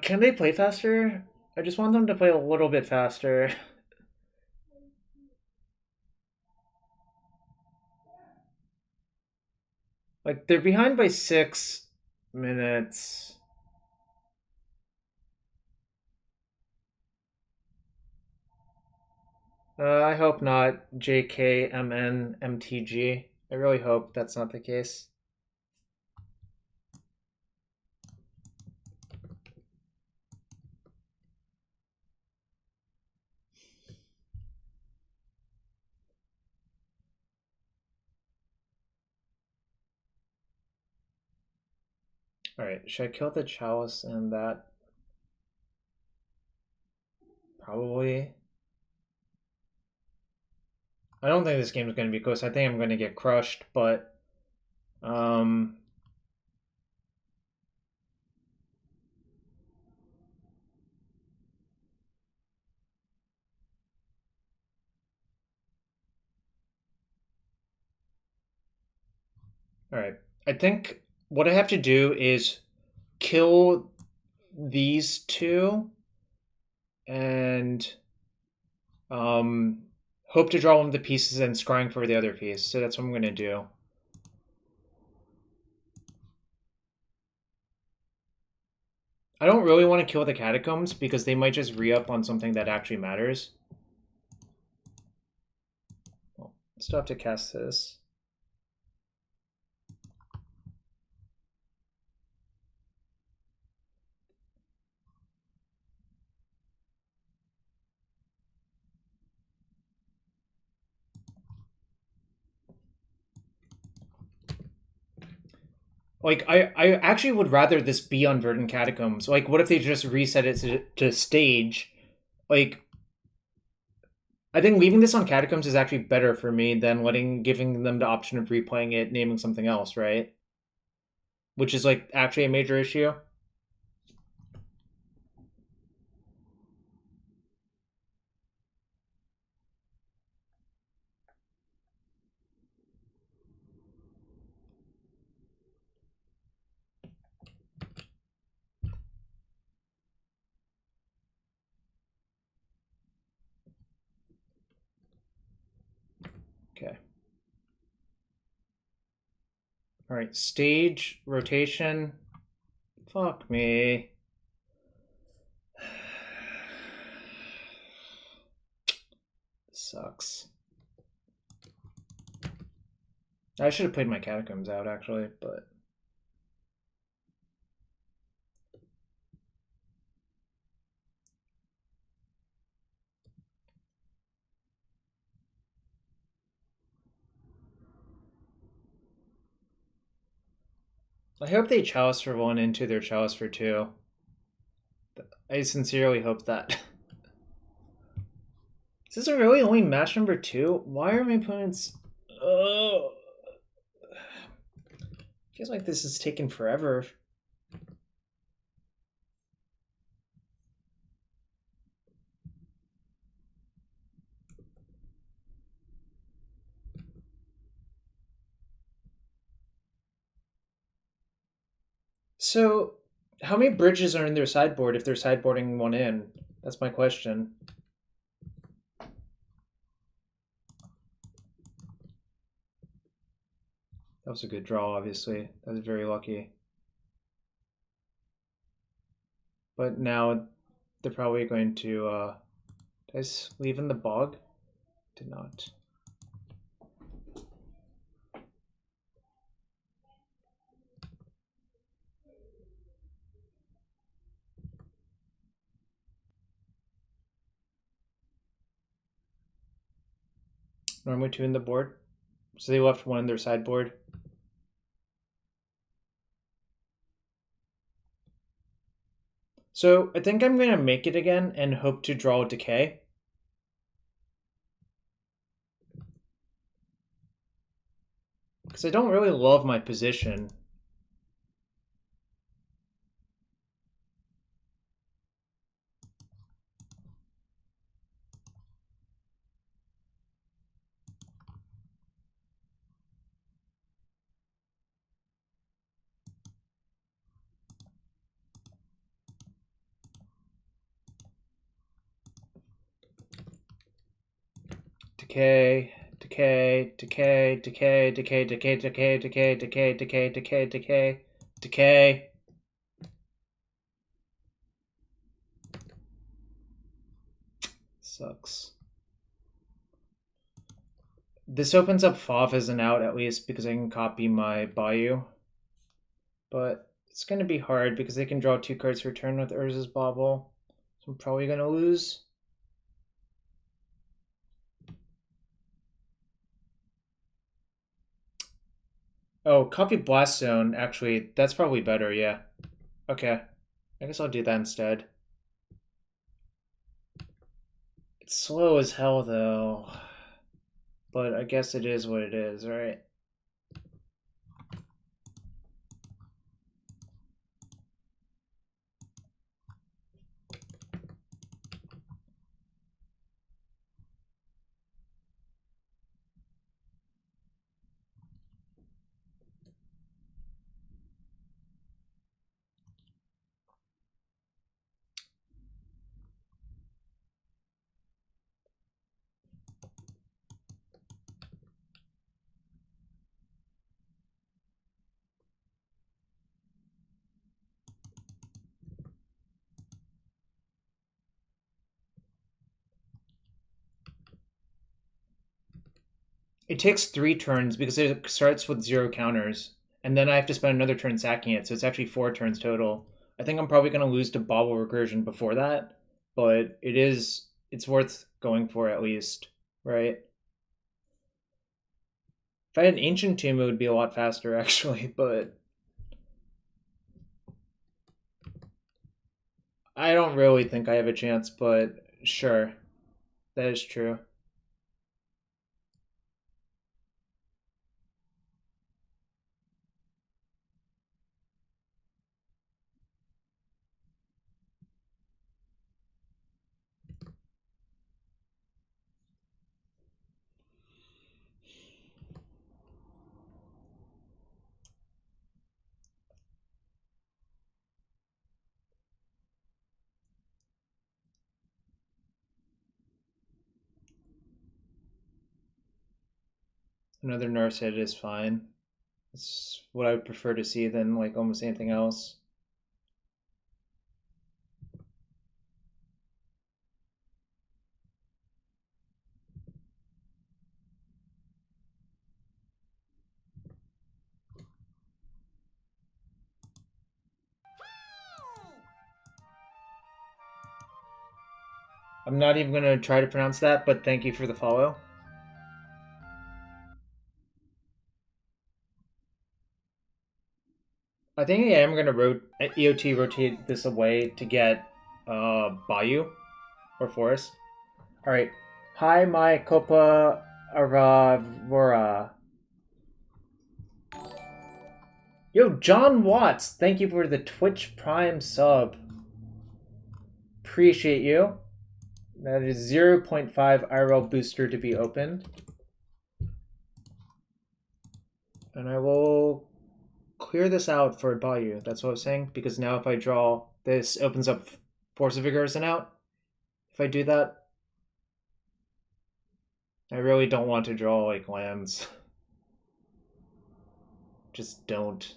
Can they play faster? I just want them to play a little bit faster. Like, they're behind by 6 minutes. I hope not. JKMNMTG. I really hope that's not the case. Alright, should I kill the Chalice and that? Probably. I don't think this game is going to be close. I think I'm going to get crushed, but... Alright, I think what I have to do is kill these two and hope to draw one of the pieces and scrying for the other piece. So that's what I'm going to do. I don't really want to kill the Catacombs because they might just re-up on something that actually matters. Well, still have to cast this. Like, I actually would rather this be on Verdant Catacombs. Like, what if they just reset it to stage? Like, I think leaving this on Catacombs is actually better for me than giving them the option of replaying it, naming something else, right? Which is, like, actually a major issue. Okay. All right, stage, rotation. Fuck me. Sucks. I should have played my Catacombs out, actually, but... I hope they Chalice for 1 into their Chalice for 2. I sincerely hope that. Is this really only match number 2? Why are my opponents... Oh... Feels like this is taking forever. So, how many bridges are in their sideboard if they're sideboarding 1 in? That's my question. That was a good draw, obviously. That was very lucky. But now they're probably going to... did I just leave in the bog? Did not. Normally 2 in the board. So they left 1 in their sideboard. So I think I'm going to make it again and hope to draw Decay. Because I don't really love my position. Decay, decay, decay, decay, decay, decay, decay, decay, decay, decay, decay, decay, decay. Sucks. This opens up Fav as an out at least because I can copy my Bayou. But it's going to be hard because they can draw 2 cards per turn with Urza's Bauble. So I'm probably going to lose. Oh, copy Blast Zone. Actually, that's probably better, yeah. Okay. I guess I'll do that instead. It's slow as hell, though. But I guess it is what it is, right? It takes 3 turns because it starts with 0 counters. And then I have to spend another turn sacking it, so it's actually 4 turns total. I think I'm probably going to lose to Bauble Recursion before that, but it's worth going for at least, right? If I had an Ancient Tomb, it would be a lot faster, actually, but I don't really think I have a chance, but sure. That is true. Another nurse hit is fine. It's what I would prefer to see than like almost anything else. I'm not even going to try to pronounce that, but thank you for the follow. I think I am going to EOT rotate this away to get Bayou or Forest. Alright. Hi, my Copa Aravora. Yo, John Watts, thank you for the Twitch Prime sub. Appreciate you. That is 0.5 IRL booster to be opened. And I will clear this out for Bayou. That's what I was saying. Because now if I draw, this opens up Force of Vigor as an out. If I do that, I really don't want to draw like lands. Just don't.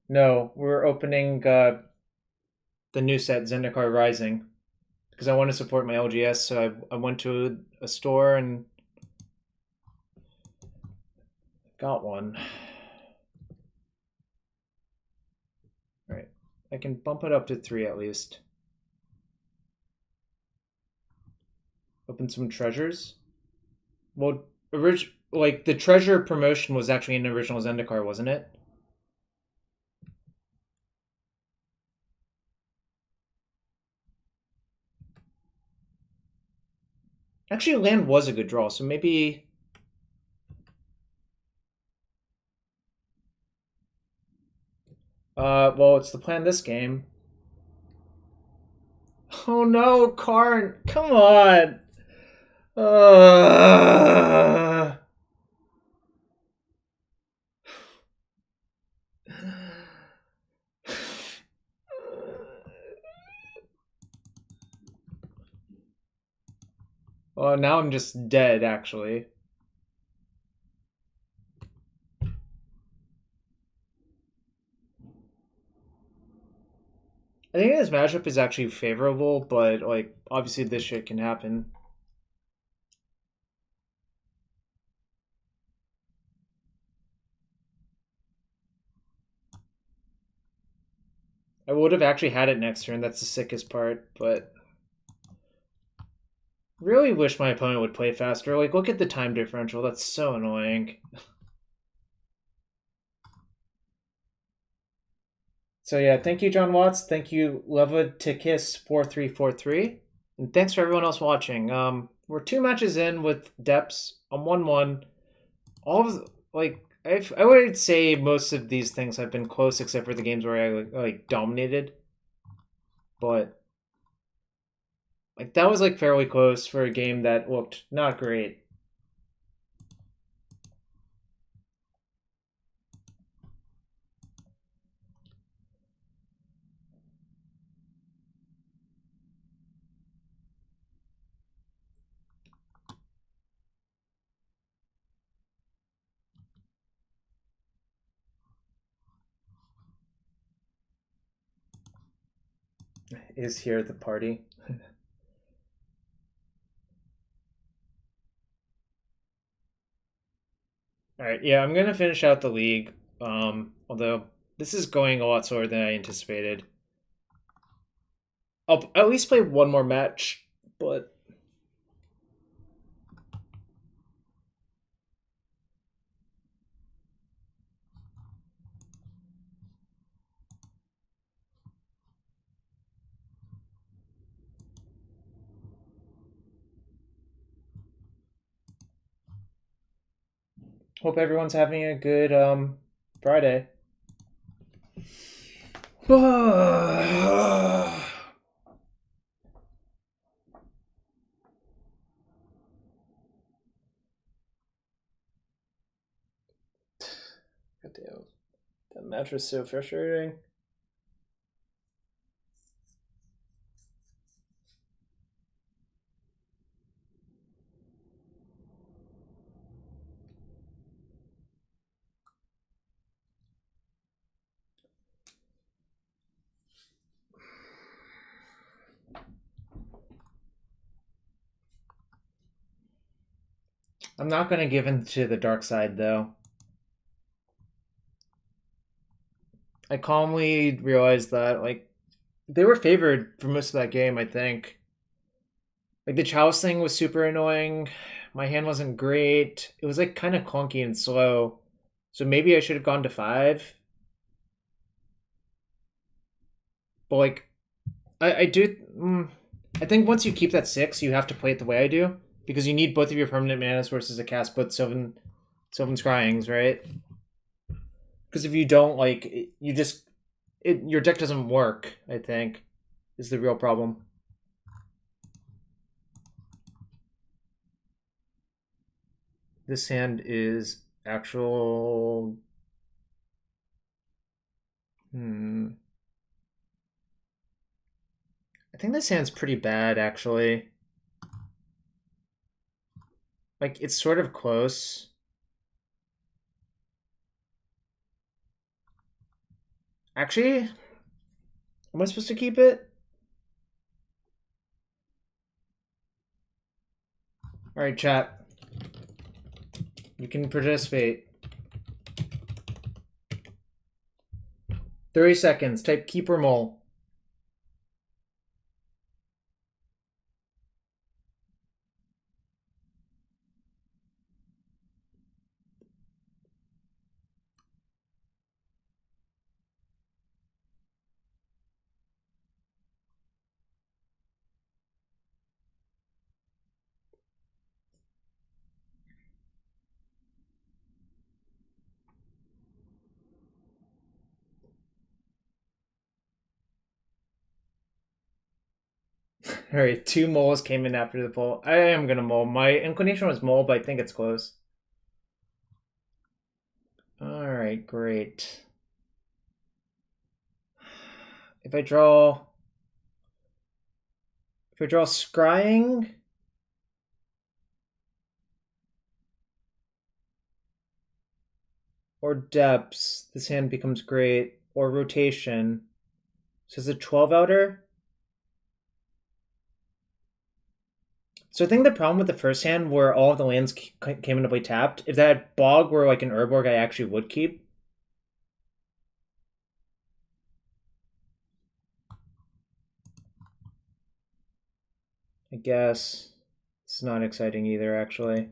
No, we're opening the new set, Zendikar Rising. Because I want to support my LGS, so I went to a store and got one. Right. I can bump it up to 3 at least. Open some treasures. Well, like the treasure promotion was actually an original Zendikar, wasn't it? Actually, land was a good draw, so maybe. Well, it's the plan this game. Oh no, Karn! Come on! Well, now I'm just dead, actually. I think this matchup is actually favorable, but like obviously this shit can happen. I would have actually had it next turn, that's the sickest part, but really wish my opponent would play faster. Like, look at the time differential, that's so annoying. So yeah, thank you, John Watts. Thank you, Levatikis4343. And thanks for everyone else watching. We're 2 matches in with Depths. I'm 1-1. All of I would say most of these things have been close, except for the games where I dominated. But that was fairly close for a game that looked not great. Is here at the party. All right, yeah, I'm gonna finish out the league. Although this is going a lot slower than I anticipated. I'll at least play one more match, but hope everyone's having a good Friday. Goddamn. That match was so frustrating. I'm not going to give in to the dark side, though. I calmly realized that, they were favored for most of that game, I think. The Chalice thing was super annoying. My hand wasn't great. It was, kind of clunky and slow. So maybe I should have gone to 5. But, I do... I think once you keep that 6, you have to play it the way I do. Because you need both of your permanent mana sources to cast both Sylvan Scryings, right? Because if you don't, you just... your deck doesn't work, I think, is the real problem. This hand is actual... I think this hand's pretty bad, actually. It's sort of close. Actually, am I supposed to keep it? Alright, chat. You can participate. 30 seconds. Type keep or mole. Alright, 2 moles came in after the poll. I am gonna mole. My inclination was mole, but I think it's close. Alright, great. If I draw Scrying... or Depths, this hand becomes great. Or Rotation. So it's a 12 outer. So I think the problem with the first hand, where all of the lands came into play tapped, if that Bog were an Urborg, I actually would keep. I guess it's not exciting either, actually.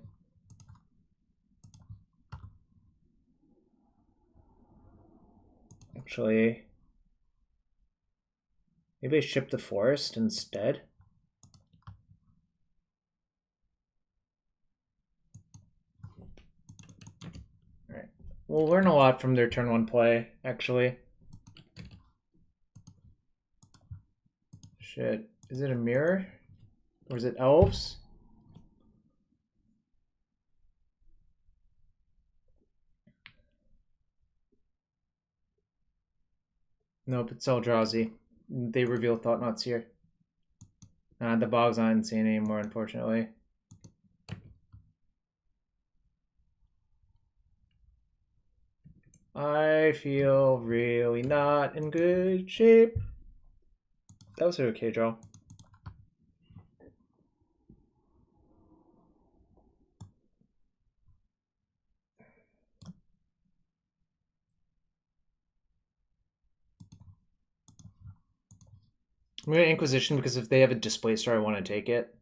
Actually, Maybe I ship the forest instead. Alright. We'll learn a lot from their turn 1 play, actually. Shit. Is it a mirror? Or is it elves? Nope, it's Eldrazi. They reveal Thoughtseize. The Bog's not insane anymore, unfortunately. I feel really not in good shape. That was an okay draw. I'm going to Inquisition because if they have a Displacer, I want to take it.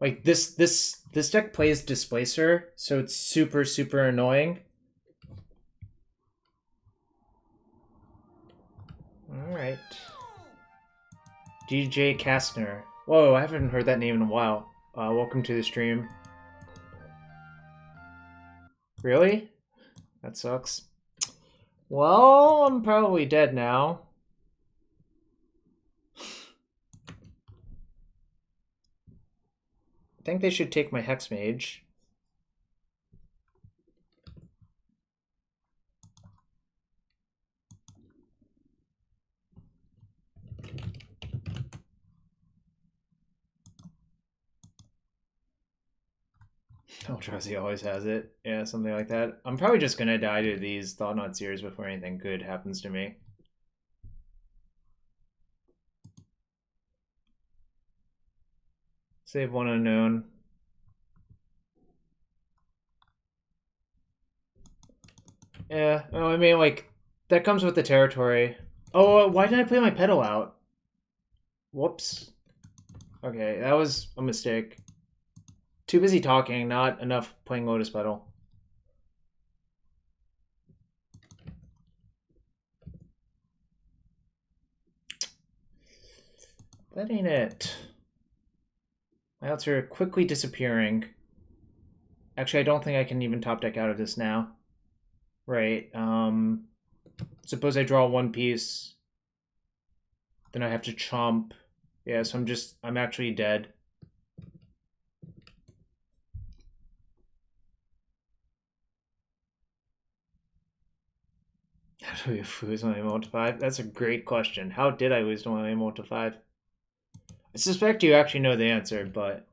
Like this deck plays Displacer, so it's super annoying. Alright. DJ Kastner. Whoa, I haven't heard that name in a while. Welcome to the stream. Really? That sucks. Well, I'm probably dead now. I think they should take my Hexmage. Eldrazi always has it. Yeah, something like that. I'm probably just gonna die to these Thoughtseize before anything good happens to me. Save one unknown. Yeah, oh, I mean, like, that comes with the territory. Oh, why did I play my Petal out? Whoops. Okay, that was a mistake. Too busy talking, not enough playing Lotus Petal. That ain't it. My outs are quickly disappearing. Actually, I don't think I can even top deck out of this now. Right, suppose I draw one piece. Then I have to chomp. Yeah, so I'm actually dead. How do we lose when I emo to 5? That's a great question. How did I lose when I emo to 5? I suspect you actually know the answer, but...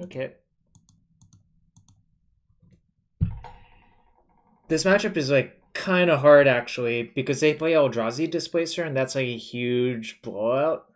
Okay. This matchup is like kind of hard actually because they play Eldrazi Displacer and that's like a huge blowout.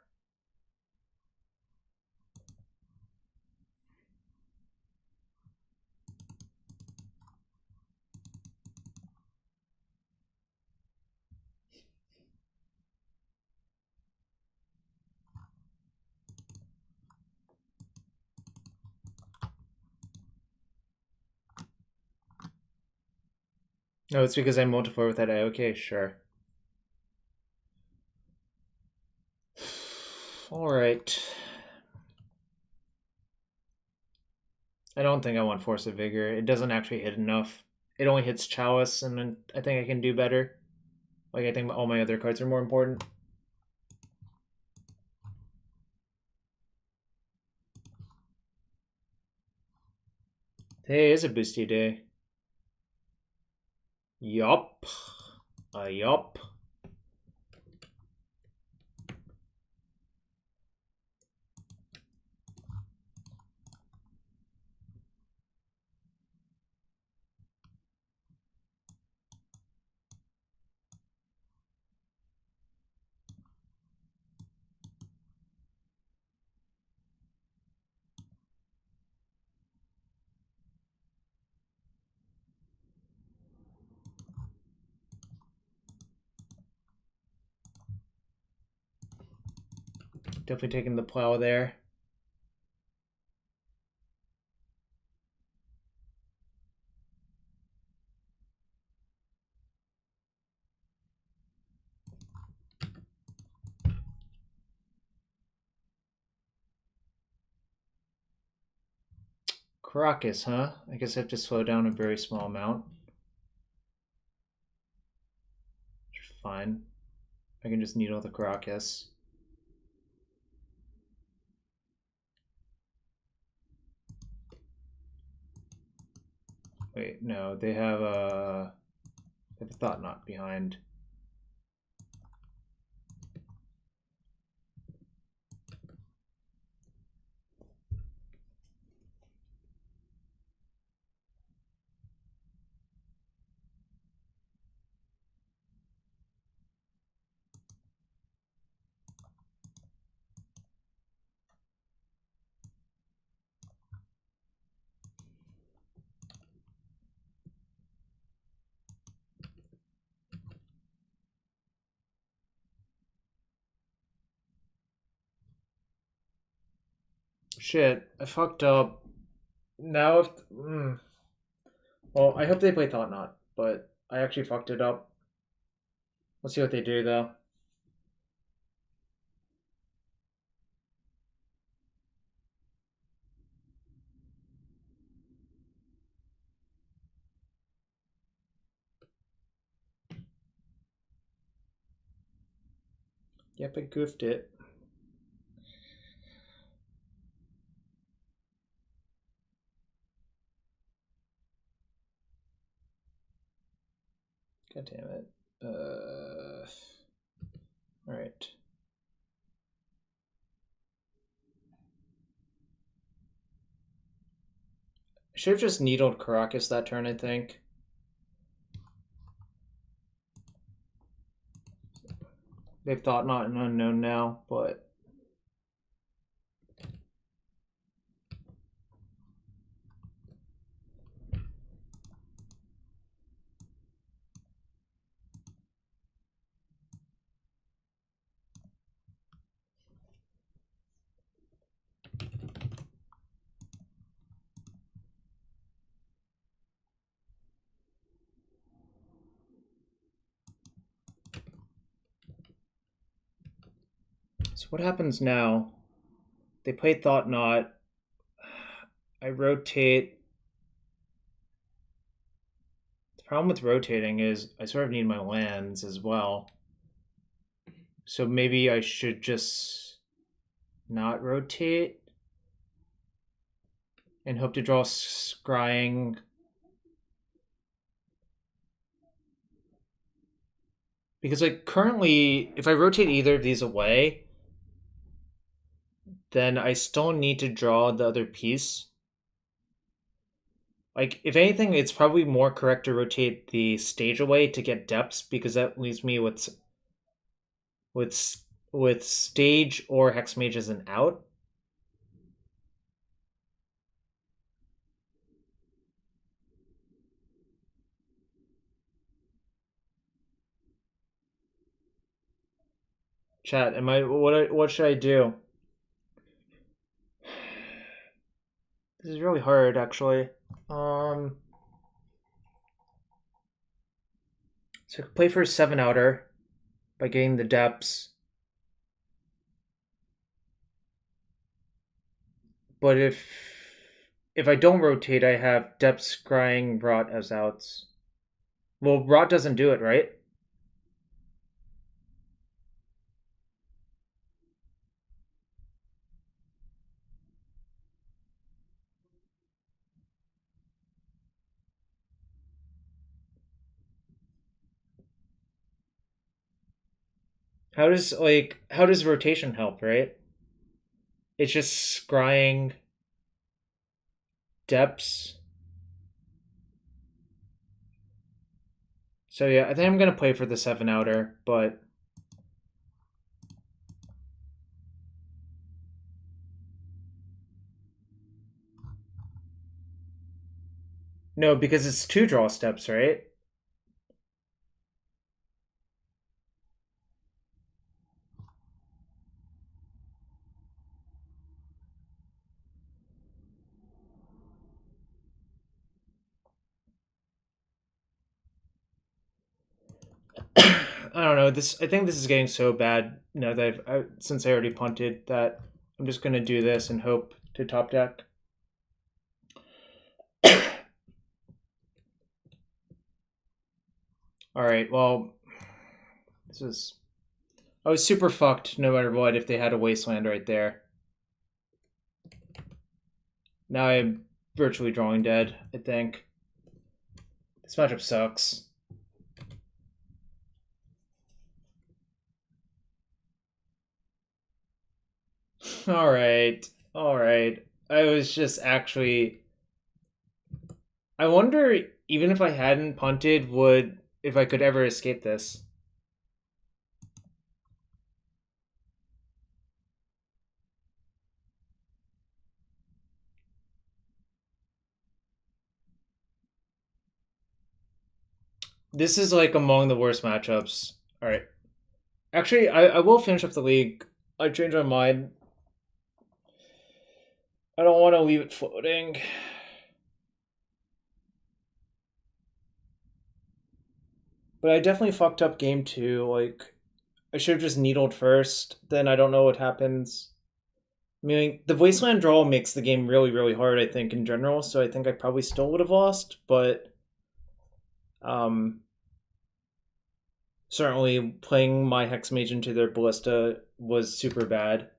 No, it's because I multiply with that. Okay, sure. All right. I don't think I want Force of Vigor. It doesn't actually hit enough. It only hits Chalice, and then I think I can do better. Like, I think all my other cards are more important. Today is a boosty day. Yup. Yup. Definitely taking the plow there. Karakas, huh? I guess I have to slow down a very small amount. Fine. I can just needle the Karakas. Wait, no, they have a Thought Knot behind. Shit, I fucked up. Now, well, I hope they play Thought Knot, but I actually fucked it up. Let's see what they do, though. Yep, I goofed it. God damn it. Alright. I should have just needled Karakas that turn, I think. They've Thought Knot an unknown now, but... So what happens now? They play Thought Knot. I rotate. The problem with rotating is I sort of need my lands as well. So maybe I should just not rotate and hope to draw Scrying. Because like currently, if I rotate either of these away, then I still need to draw the other piece. Like, if anything, it's probably more correct to rotate the stage away to get depths, because that leaves me with stage or Hexmage as an out. Chat, what should I do? This is really hard, actually. So I could play for a 7 outer by getting the depths. But if I don't rotate, I have depth Scrying Rot as outs. Well, Rot doesn't do it, right? How does rotation help, right? It's just scrying depths. So yeah, I think I'm gonna play for the 7 outer, but no, because it's 2 draw steps, right? I don't know. I think this is getting so bad. You know that since I already punted, that I'm just gonna do this and hope to top deck. All right. Well, this is. I was super fucked no matter what if they had a wasteland right there. Now I'm virtually drawing dead. I think this matchup sucks. All right. I was just actually. I wonder, even if I hadn't punted, if I could ever escape this. This is like among the worst matchups. All right. Actually, I will finish up the league. I changed my mind. I don't want to leave it floating. But I definitely fucked up game 2. Like, I should have just needled first. Then I don't know what happens. I mean, the Wasteland draw makes the game really, really hard, I think, in general. So I think I probably still would have lost. But certainly playing my Hexmage into their Ballista was super bad.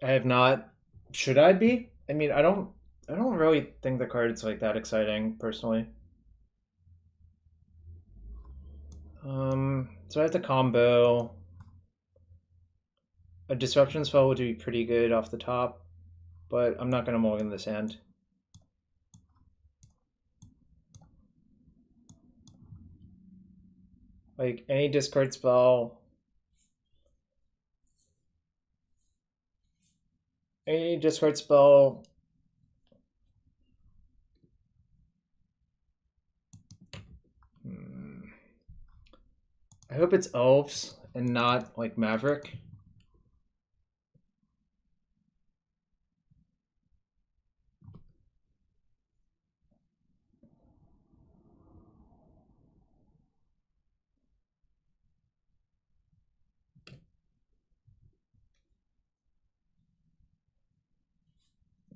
I have not. Should I be? I mean, I don't really think the card's like that exciting personally. So I have to combo. A disruption spell would be pretty good off the top, but I'm not gonna mulligan this hand. Like any discard spell. Any discard spell. I hope it's elves and not like Maverick.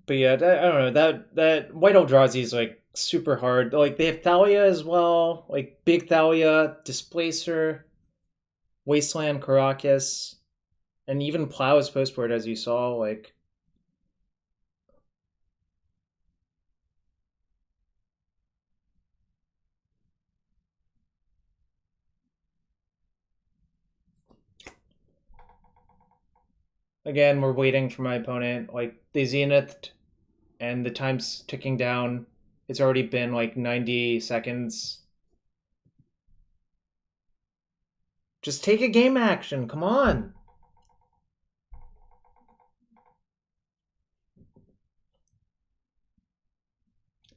But yeah, I don't know, that White Eldrazi is like super hard. Like they have Thalia as well, like big Thalia, Displacer, Wasteland, Karakas, and even Plow is postboard as you saw. Like again, we're waiting for my opponent. Like they zenithed, and the time's ticking down. It's already been like 90 seconds. Just take a game action. Come on.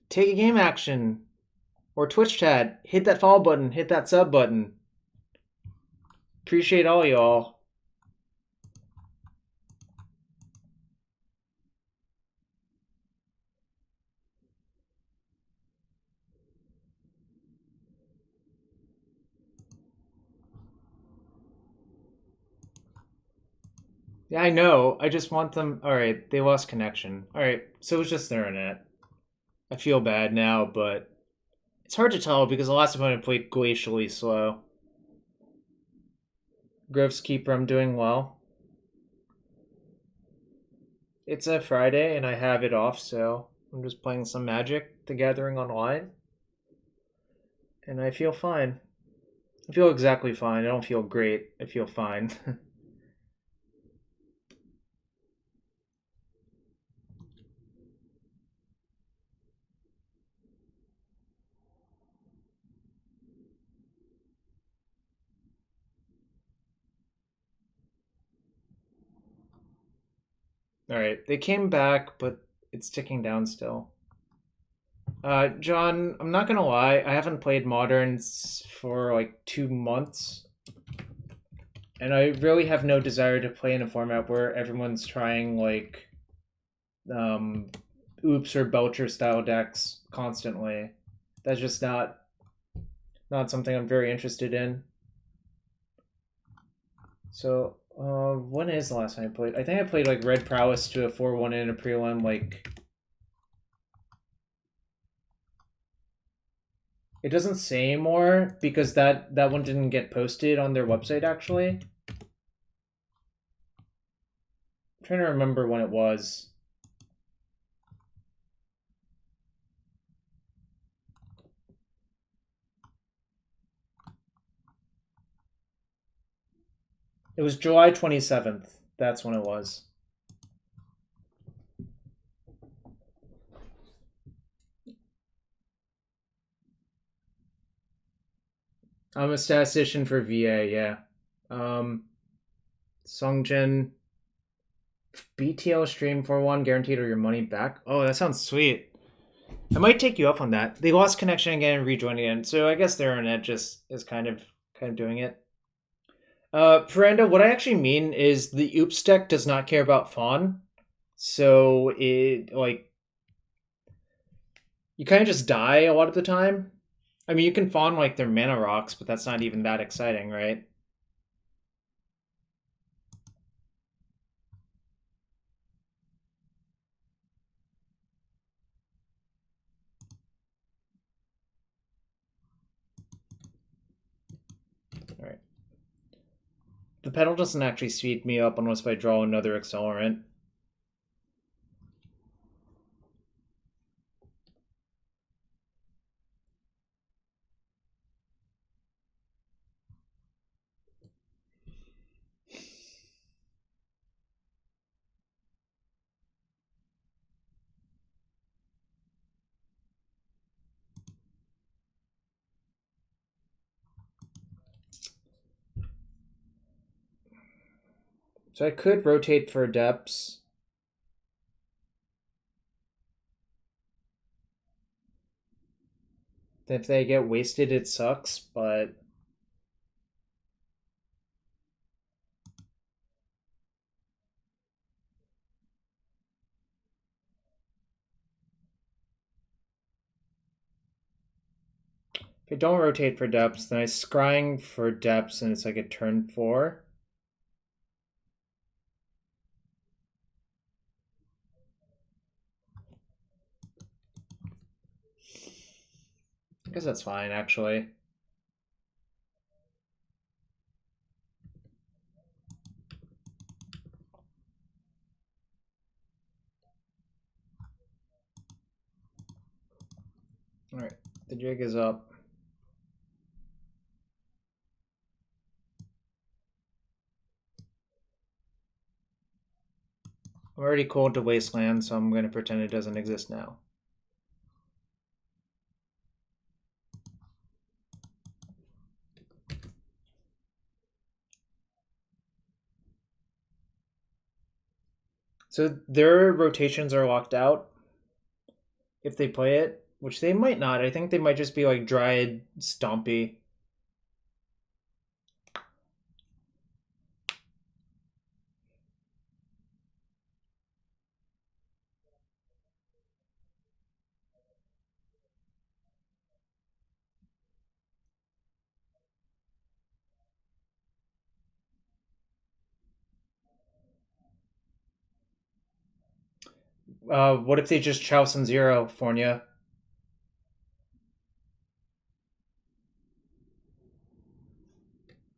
Take a game action. Or Twitch chat. Hit that follow button. Hit that sub button. Appreciate all y'all. Yeah, I know. I just want them. Alright, they lost connection. Alright, so it's just their internet. I feel bad now, but it's hard to tell because the last opponent played glacially slow. Grove's Keeper, I'm doing well. It's a Friday and I have it off, so I'm just playing some Magic the Gathering online. And I feel fine. I feel exactly fine. I don't feel great. I feel fine. Alright, they came back, but it's ticking down still. John, I'm not gonna lie, I haven't played Moderns for like 2 months. And I really have no desire to play in a format where everyone's trying like Ouphe or Belcher style decks constantly. That's just not something I'm very interested in. So, when is the last time I played? I think I played like Red Prowess to a 4-1 in a prelim like. It doesn't say anymore because that one didn't get posted on their website actually. I'm trying to remember when it was. It was July 27th. That's when it was. I'm a statistician for VA, yeah. Songjin BTL stream for one, guaranteed or your money back. Oh, that sounds sweet. I might take you up on that. They lost connection again and rejoined again, so I guess their internet just is kind of doing it. Ferrando, what I actually mean is the Ouphe deck does not care about Fawn, so it like you kind of just die a lot of the time. I mean, you can Fawn like their mana rocks, but that's not even that exciting, right? All right. The pedal doesn't actually speed me up unless I draw another accelerant. So I could rotate for depths. If they get wasted, it sucks, but if I don't rotate for depths, then I scrying for depths and it's like a turn 4. I guess that's fine, actually. Alright, the jig is up. I'm already cold to Wasteland, so I'm going to pretend it doesn't exist now. So their rotations are locked out if they play it, which they might not. I think they might just be like Dryad Stompy. What if they just Chouse and Zero, Fornia?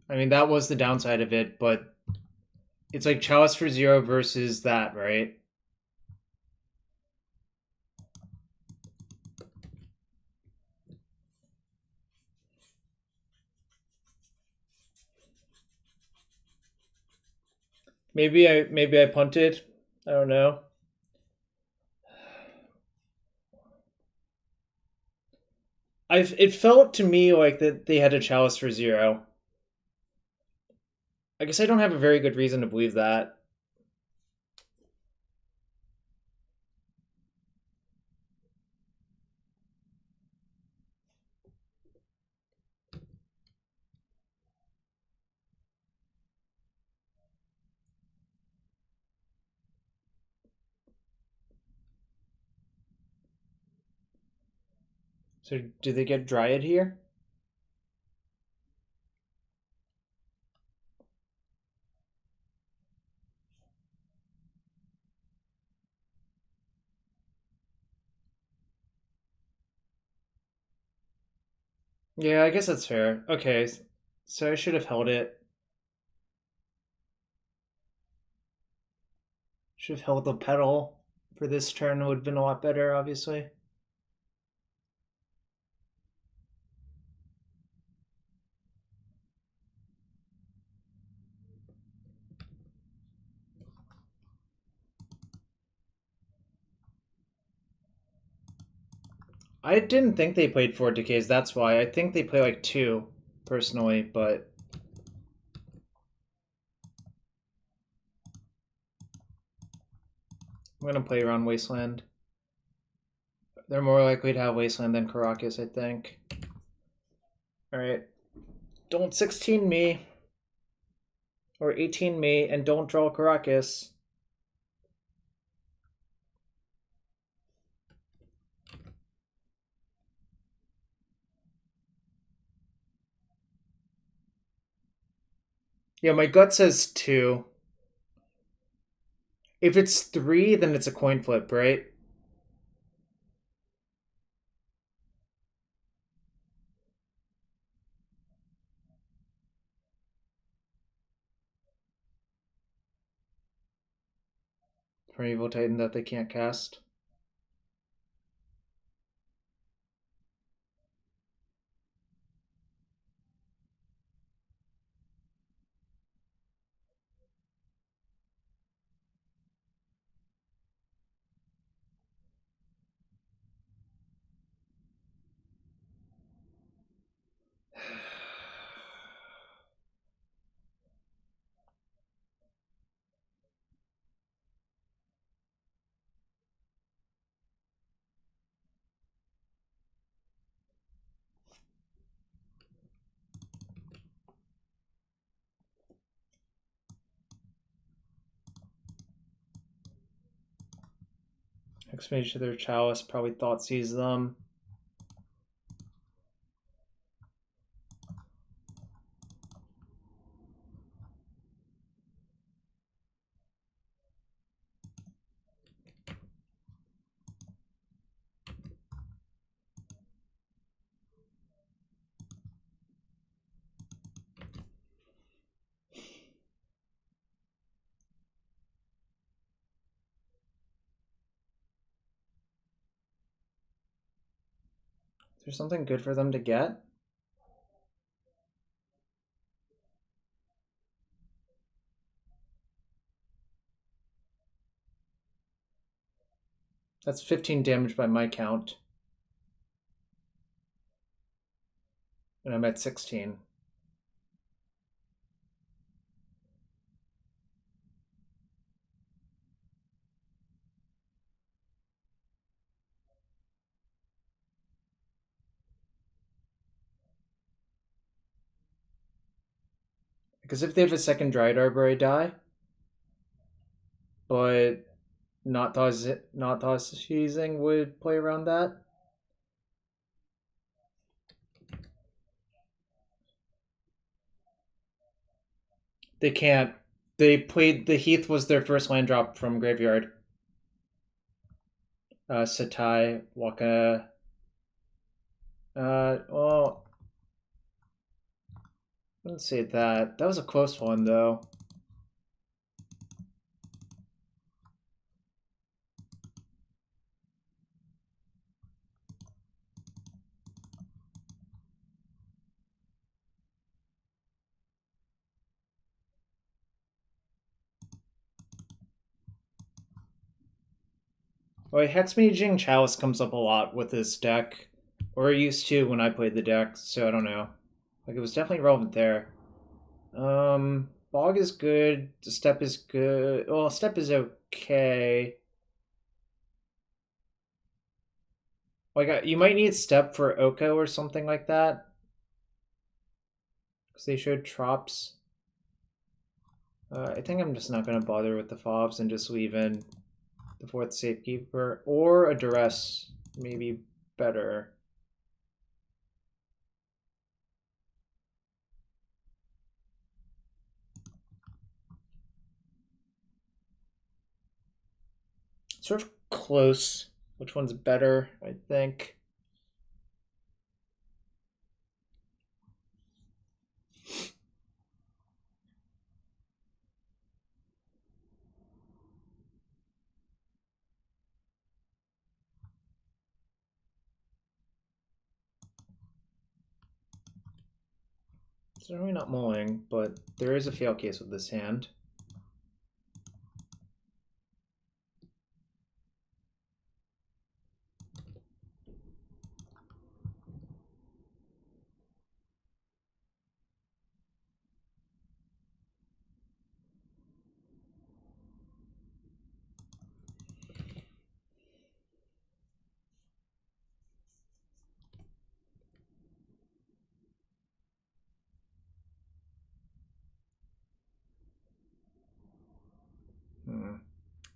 I mean, that was the downside of it, but it's like Chalice for 0 versus that, right? Maybe I punted. I don't know. It felt to me like that they had a Chalice for 0. I guess I don't have a very good reason to believe that. So do they get Dryad here? Yeah, I guess that's fair. Okay, so I should have held it. Should have held the petal for this turn. It would have been a lot better, obviously. I didn't think they played 4 decays, that's why. I think they play like 2, personally, but... I'm gonna play around Wasteland. They're more likely to have Wasteland than Karakas, I think. Alright. Don't 16 me. Or 18 me, and don't draw Karakas. Yeah, my gut says 2. If it's 3, then it's a coin flip, right? For Evil Titan that they can't cast. Hexmage to their Chalice, probably Thoughtseize them. Is there something good for them to get? That's 15 damage by my count. And I'm at 16. Because if they have a second Dryad Arbor, I die. But not Thoughtseizing would play around that. They can't. They played the Heath was their first land drop from graveyard. Satai, Waka. Well, I wouldn't say that. That was a close one though. Well, Hexmaging Chalice comes up a lot with this deck, or it used to when I played the deck, so I don't know. Like, it was definitely relevant there. Bog is good. The Steppe is good. Well, Steppe is okay. Like, you might need Steppe for Oko or something like that. Because they showed Trops. I think I'm just not going to bother with the fobs and just leave in the 4th Safekeeper. Or a Duress, maybe better. Sort of close. Which one's better, I think. It's certainly not mulling, but there is a fail case with this hand.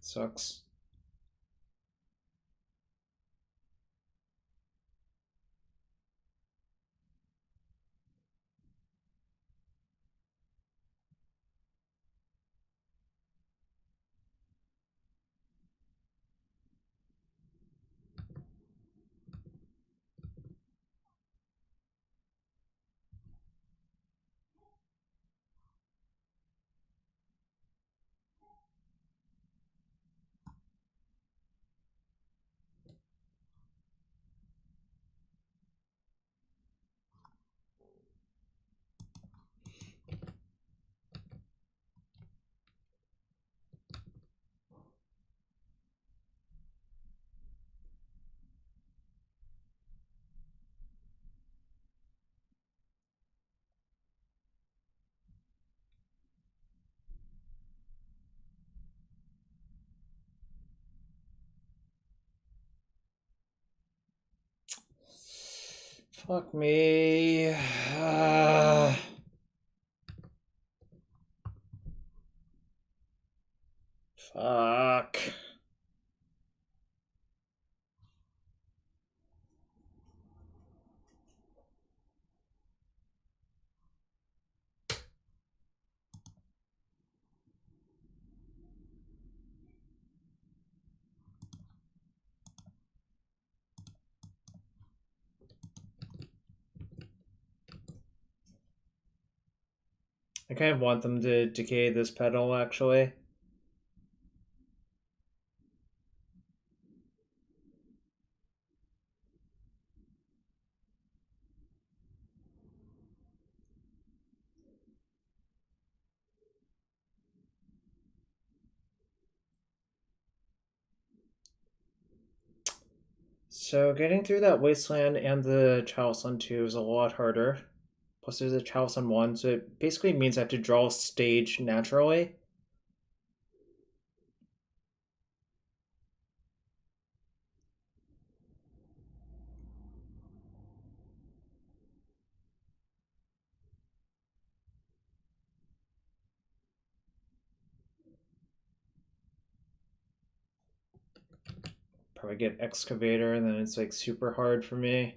Sucks. Fuck me. Fuck. I kind of want them to decay this petal, actually. So getting through that wasteland and the Chalice 2 is a lot harder. Plus there's a Chalice 1, so it basically means I have to draw a stage naturally. Probably get Excavator, and then it's like super hard for me.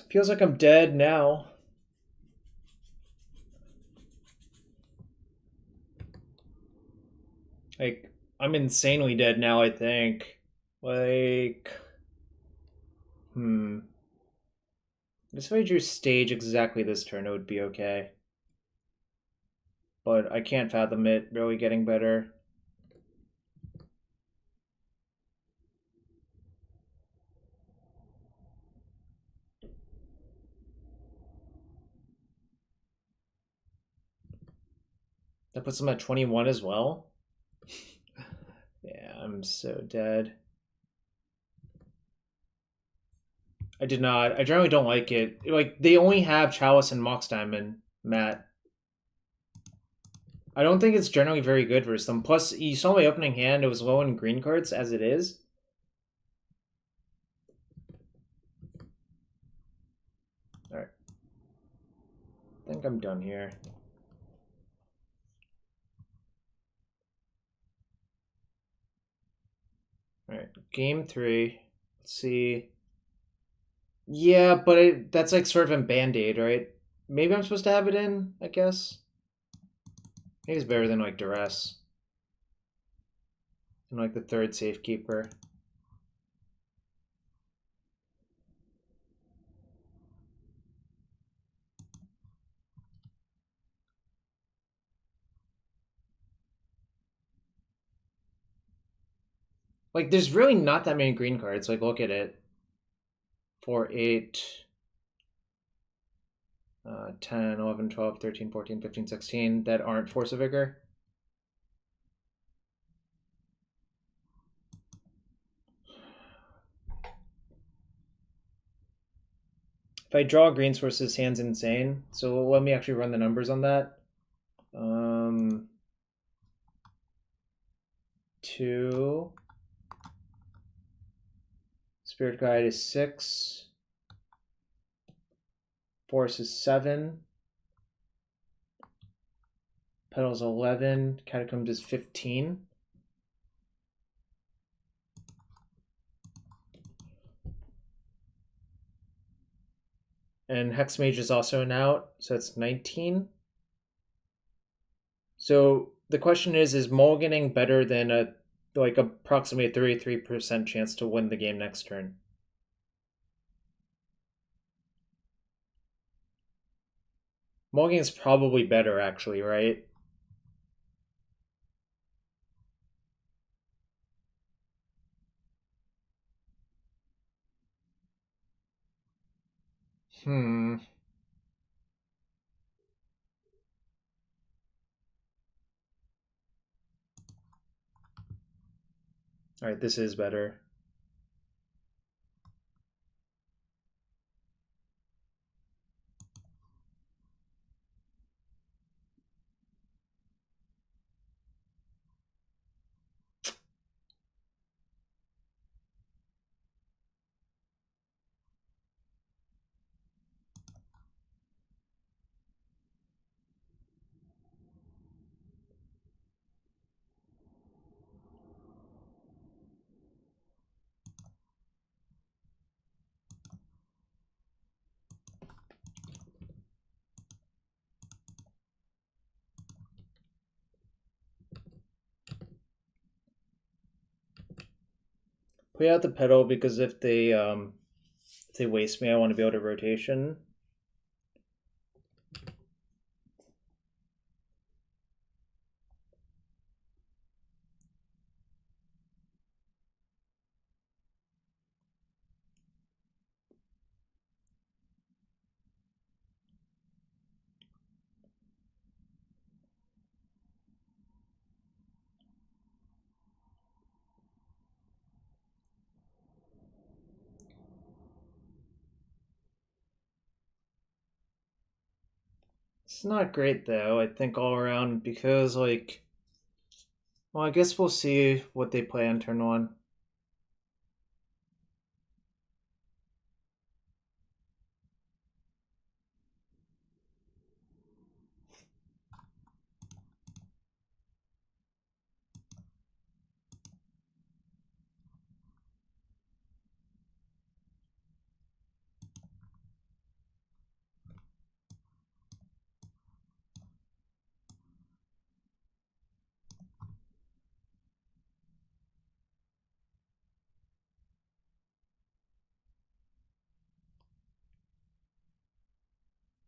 Feels like I'm dead now. Like, I'm insanely dead now, I think. Like... If I drew stage exactly this turn, it would be okay. But I can't fathom it really getting better. That puts them at 21 as well? Yeah, I'm so dead. I did not. I generally don't like it. Like, they only have Chalice and Mox Diamond, Matt. I don't think it's generally very good versus them. Plus, you saw my opening hand, it was low in green cards as it is. Alright. I think I'm done here. Alright, game 3. Let's see. Yeah, but that's like sort of in Band-Aid, right? Maybe I'm supposed to have it in, I guess. Maybe it's better than like Duress. And like the 3rd Safekeeper. Like, there's really not that many green cards. Like, look at it. 4, 8, 10, 11, 12, 13, 14, 15, 16 that aren't Force of Vigor. If I draw green source, this hand's insane. So let me actually run the numbers on that. 2. Spirit Guide is 6. Force is 7. Petal's 11. Catacombs is 15. And Hexmage is also an out, so it's 19. So the question is mulliganing better than like approximately a 33% chance to win the game next turn? Mulliganing is probably better, actually, right? All right, this is better. Play out the Petal because if they waste me, I want to be able to rotation. It's not great though, I think, all around, because like, well, I guess we'll see what they play on turn 1.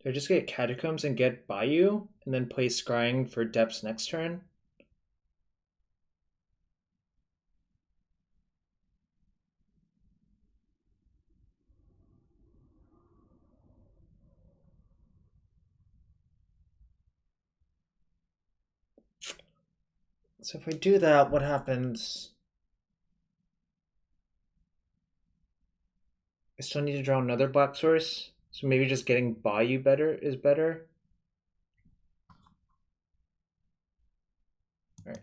Do I just get Catacombs and get Bayou, and then play Scrying for depths next turn? So if I do that, what happens? I still need to draw another black source, so maybe just getting Bayou is better. All right.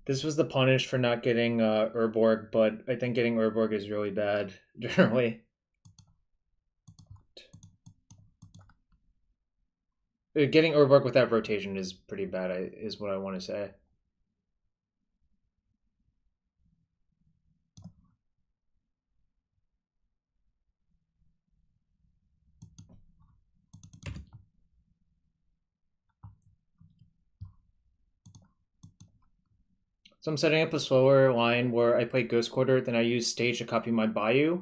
This was the punish for not getting Urborg, but I think getting Urborg is really bad generally. Getting Urborg without rotation is pretty bad, is what I want to say. So I'm setting up a slower line where I play Ghost Quarter, then I use Stage to copy my Bayou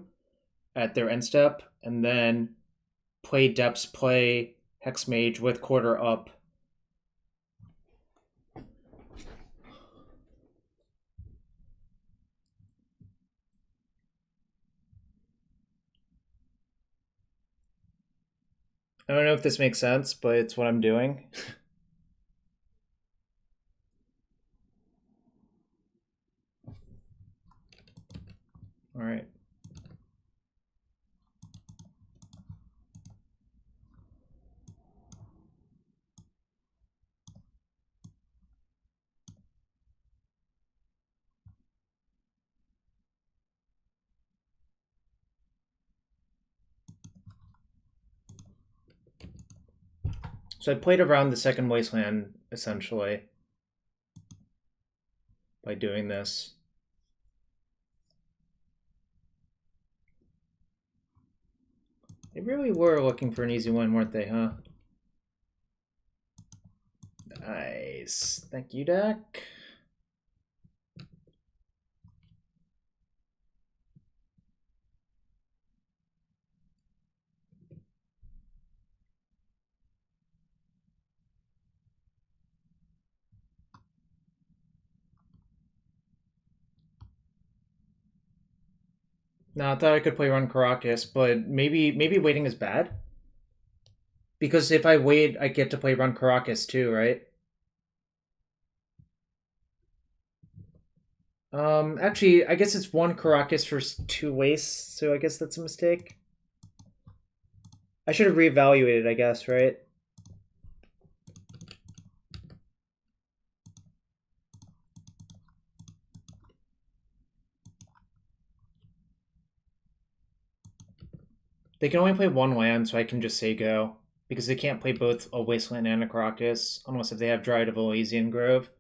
at their end step, and then play Depths, play Hexmage with Quarter up. I don't know if this makes sense, but it's what I'm doing. All right. So I played around the second wasteland, essentially, by doing this. They really were looking for an easy win, weren't they, huh? Nice. Thank you, deck. No, I thought I could play run Karakas, but maybe waiting is bad. Because if I wait, I get to play run Karakas too, right? Actually, I guess it's one Karakas for 2 wastes, so I guess that's a mistake. I should have reevaluated, I guess, right? They can only play 1 land, so I can just say go. Because they can't play both a Wasteland and a Karakas, unless if they have Dryad of Elysian Grove,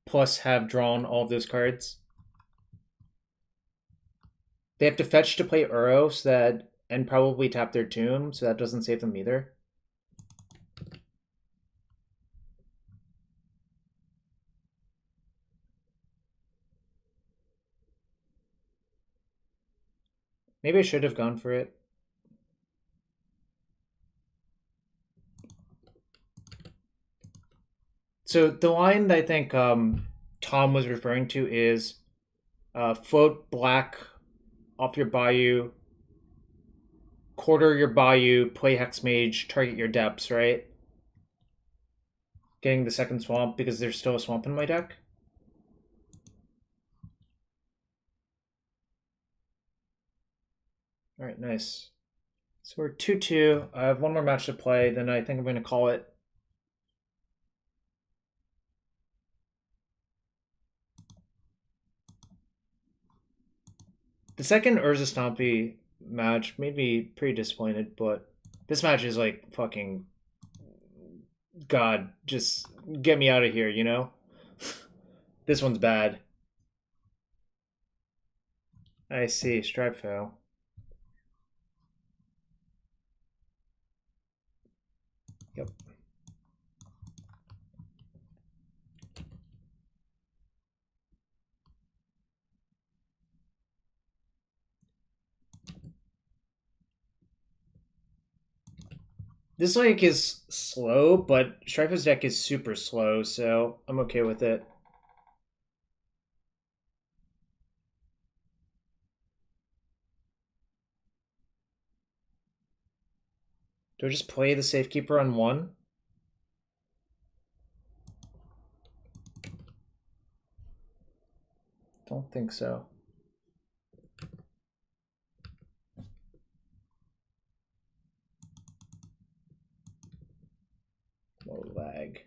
plus have drawn all of those cards. They have to fetch to play Uro, so that, and probably tap their tomb, so that doesn't save them either. Maybe I should have gone for it. So the line that I think Tom was referring to is float black off your Bayou, quarter your Bayou, play Hexmage, target your depths, right? Getting the second swamp because there's still a swamp in my deck. All right, nice. So we're 2-2. I have one more match to play, then I think I'm going to call it. The second Urza Stompy match made me pretty disappointed, but this match is like fucking God, just get me out of here, you know? This one's bad. I see, Stripe fail. Yep. This like is slow, but Stripe's deck is super slow, so I'm okay with it. Do I just play the Safekeeper on 1? Don't think so. No lag.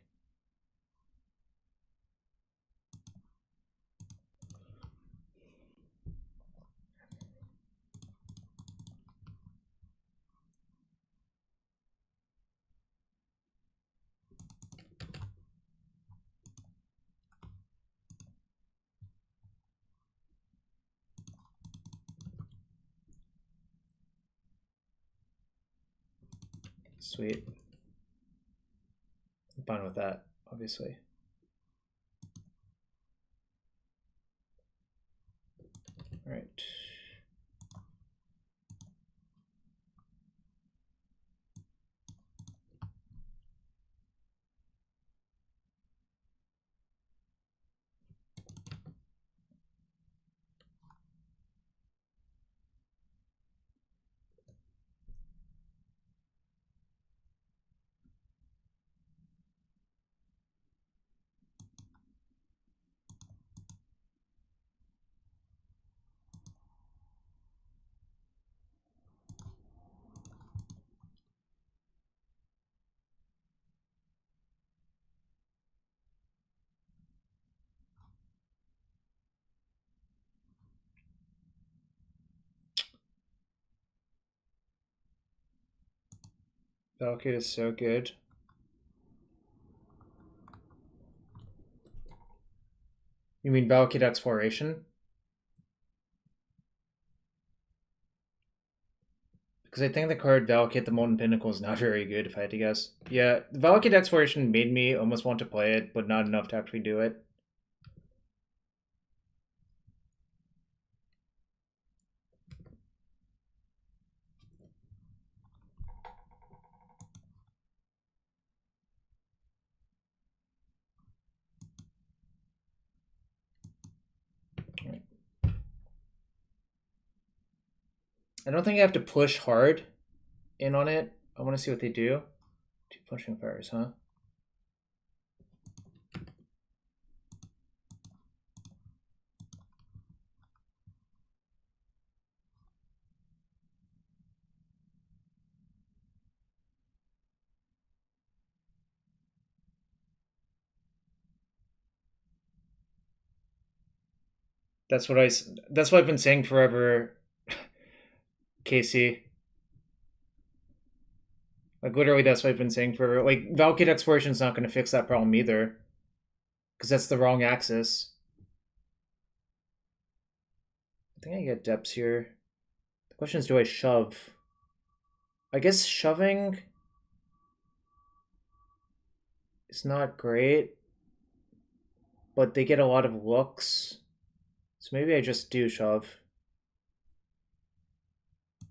Sweet. I'm fine with that, obviously. All right. Valkyd is so good. You mean Valkyd Exploration? Because I think the card Valkyd the Molten Pinnacle is not very good, if I had to guess. Yeah, Valkyd Exploration made me almost want to play it, but not enough to actually do it. I don't think I have to push hard in on it. I want to see what they do. 2 Punching Fires, huh? That's what I've been saying forever, Casey. Like, literally, that's what I've been saying forever. Like, Valkyd Exploration's not going to fix that problem either. Because that's the wrong axis. I think I get depths here. The question is, do I shove? I guess shoving is not great. But they get a lot of looks. So maybe I just do shove.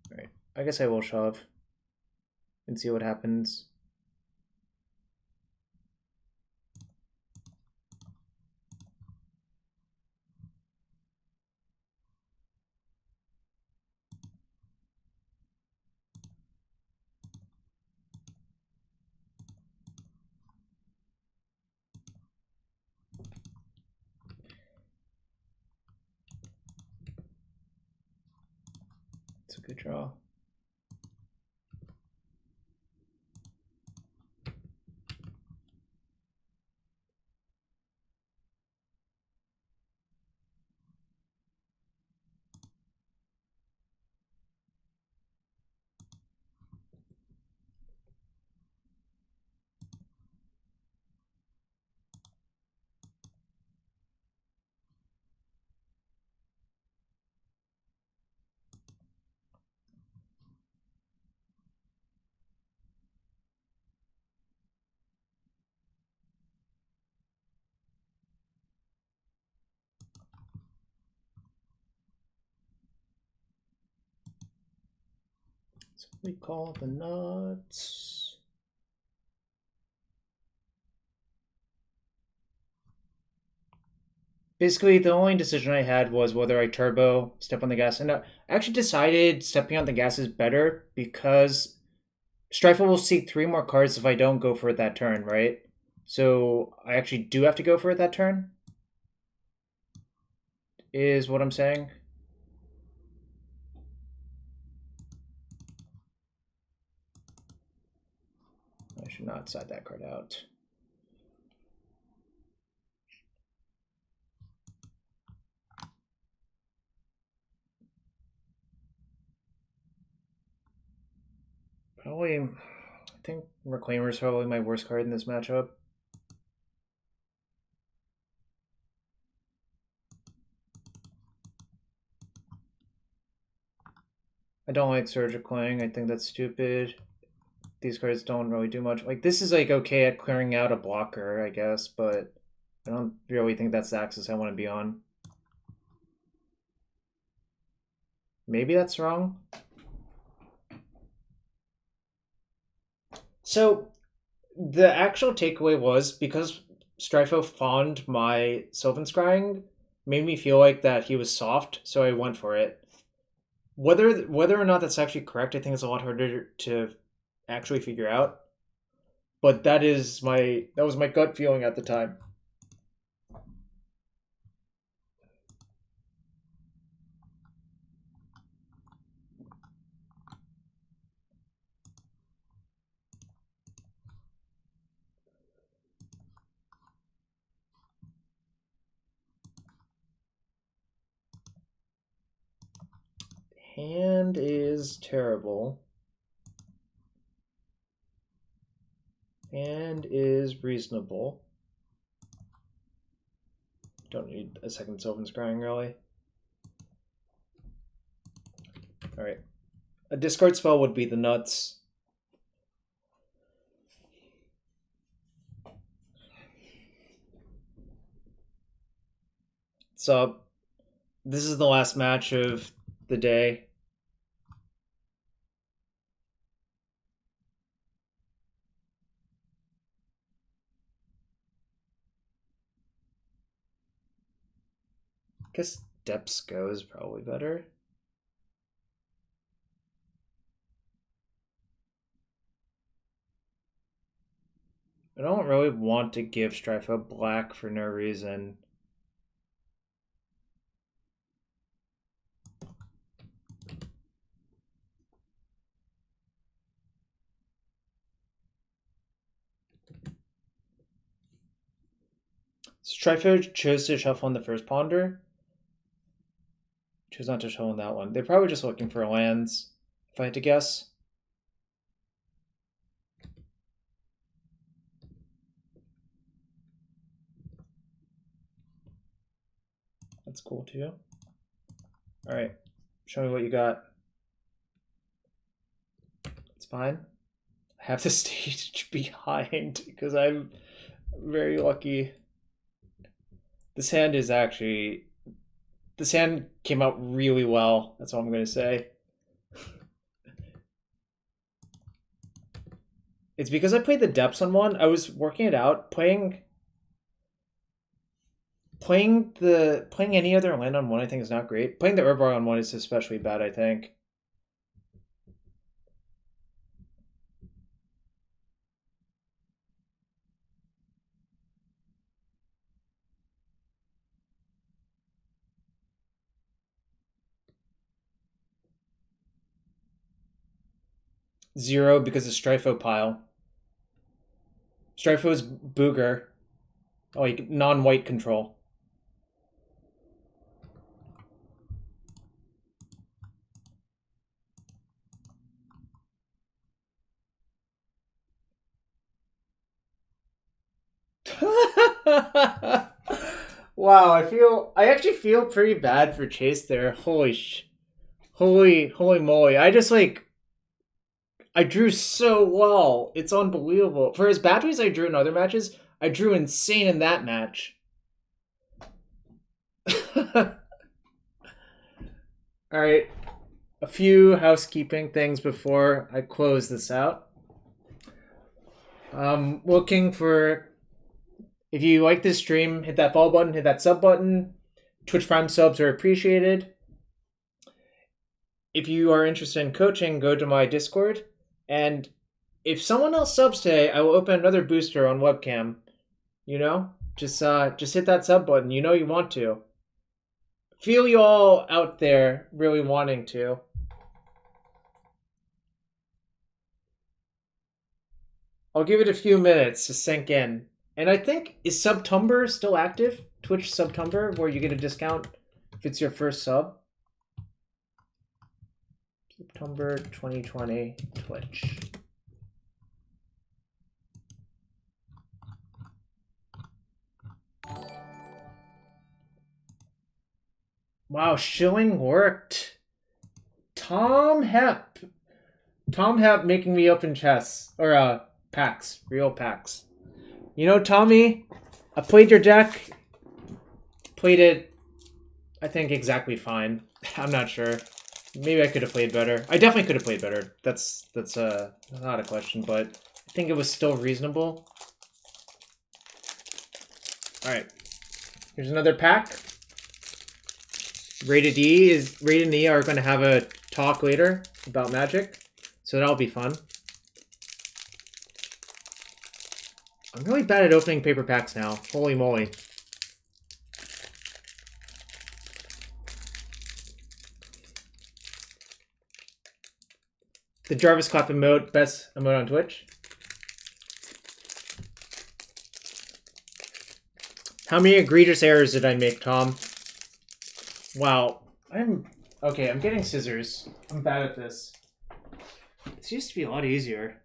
Alright, I guess I will shove. And see what happens. It's a good draw. So we call the nuts. Basically, the only decision I had was whether I turbo, step on the gas, and I actually decided stepping on the gas is better because Strifer will see 3 more cards if I don't go for it that turn, right? So I actually do have to go for it that turn, is what I'm saying. I should not side that card out. Probably, I think Reclaimer is probably my worst card in this matchup. I don't like Surgical Clang. I think that's stupid. these cards don't really do much. Like, this is, like, okay at clearing out a blocker, I guess, but I don't really think that's the axis I want to be on. Maybe that's wrong. So, the actual takeaway was, because Stryfo fawned my Sylvan Scrying, made me feel like that he was soft, so I went for it. Whether or not that's actually correct, I think it's a lot harder to actually figure out. But that was my gut feeling at the time. Hand is terrible. Hand is reasonable. Don't need a second Sylvan Scrying, really. Alright. A discard spell would be the nuts. So, this is the last match of the day. I guess Depths Go is probably better. I don't really want to give Stryfo black for no reason. Stryfo chose to shuffle on the first ponder. Chose not to shuffle on that one. They're probably just looking for lands, if I had to guess. That's cool too. Alright, show me what you got. It's fine. I have the stage behind because I'm very lucky. This hand came out really well. That's all I'm going to say. It's because I played the depths on one. I was working it out. Playing any other land on one, I think, is not great. Playing the Urborg on one is especially bad, I think. Zero because of Stryfo pile. Stryfo's Booger. Oh, like non-white control. Wow, I actually feel pretty bad for Chase there. Holy moly. I drew so well. It's unbelievable. For as bad as I drew in other matches, I drew insane in that match. Alright. A few housekeeping things before I close this out. Looking for... If you like this stream, hit that follow button, hit that sub button. Twitch Prime subs are appreciated. If you are interested in coaching, go to my Discord. And if someone else subs today, I will open another booster on webcam. You know? Just hit that sub button. You know you want to. Feel you all out there really wanting to. I'll give it a few minutes to sink in. And I think, is Subtumber still active? Twitch Subtumber, where you get a discount if it's your first sub? September 2020 Twitch. Wow, shilling worked. Tom Hep. Tom helped making me open chests. Or, packs. Real packs. You know, Tommy, I played your deck. Played it, I think, exactly fine. I'm not sure. Maybe I could have played better. I definitely could have played better. That's not a question, but I think it was still reasonable. Alright. Here's another pack. Rated E are going to have a talk later about Magic, so that'll be fun. I'm really bad at opening paper packs now. Holy moly. The Jarvis Clap emote, best emote on Twitch. How many egregious errors did I make, Tom? Wow. Okay, I'm getting scissors. I'm bad at this. This used to be a lot easier.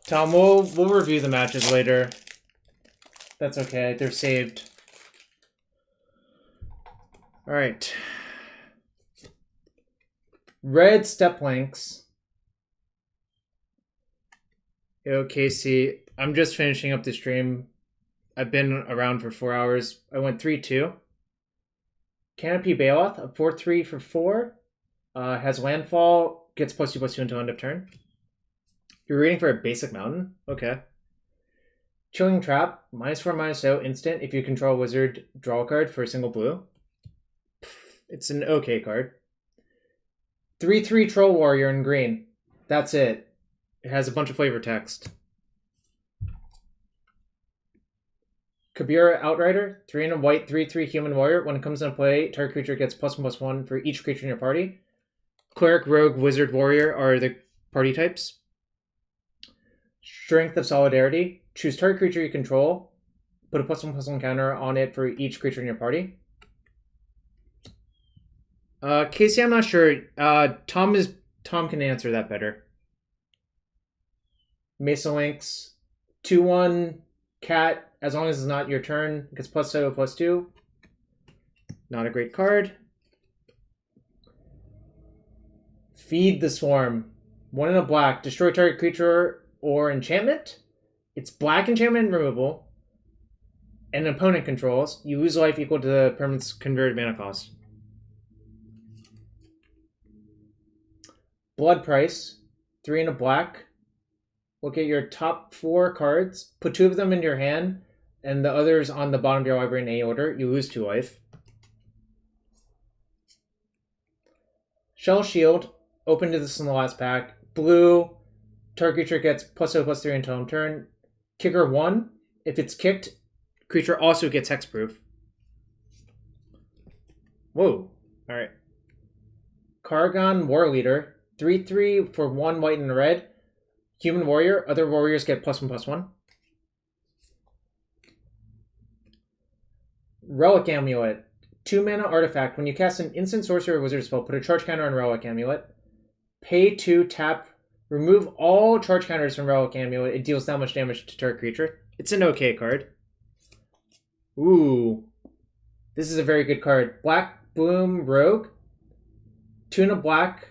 Tom, we'll review the matches later. That's okay. They're saved. All right. Red Step Links. Yo, Casey. I'm just finishing up the stream. I've been around for 4 hours. I went 3-2. Canopy Bailoff, a 4-3 for 4. Has landfall, gets +2/+2 until end of turn. You're reading for a basic mountain? Okay. Chilling Trap, -4/-0 instant. If you control a wizard, draw a card for a single blue. It's an okay card. 3/3 Troll Warrior in green. That's it. It has a bunch of flavor text. Kabira Outrider, 3 and a white, 3/3 Human Warrior. When it comes into play, target creature gets +1/+1 for each creature in your party. Cleric, Rogue, Wizard, Warrior are the party types. Strength of Solidarity. Choose target creature you control. Put a +1/+1 counter on it for each creature in your party. Casey, I'm not sure. Tom can answer that better. Mesa Lynx. 2/1 cat. As long as it's not your turn, it gets +2/+2. Not a great card. Feed the Swarm. 1 and a black. Destroy target creature or enchantment. It's black enchantment removal. And opponent controls. You lose life equal to the permanent's converted mana cost. Blood Price. 3 and a black. Look at your top 4 cards. Put 2 of them in your hand. And the others on the bottom of your library in any order. You lose 2 life. Shell Shield. Opened to this in the last pack. Blue. Target creature gets +0/+3 until end turn. Kicker 1. If it's kicked, creature also gets hexproof. Whoa. Alright. Karakas War Leader. 3/3 for 1 white and a red. Human Warrior. Other warriors get +1/+1. Relic Amulet. 2 mana artifact. When you cast an instant sorcerer or wizard spell, put a charge counter on Relic Amulet. Pay 2, tap. Remove all charge counters from Relic Amulet. It deals that much damage to target creature. It's an okay card. Ooh. This is a very good card. Black Bloom Rogue. 2 and a black.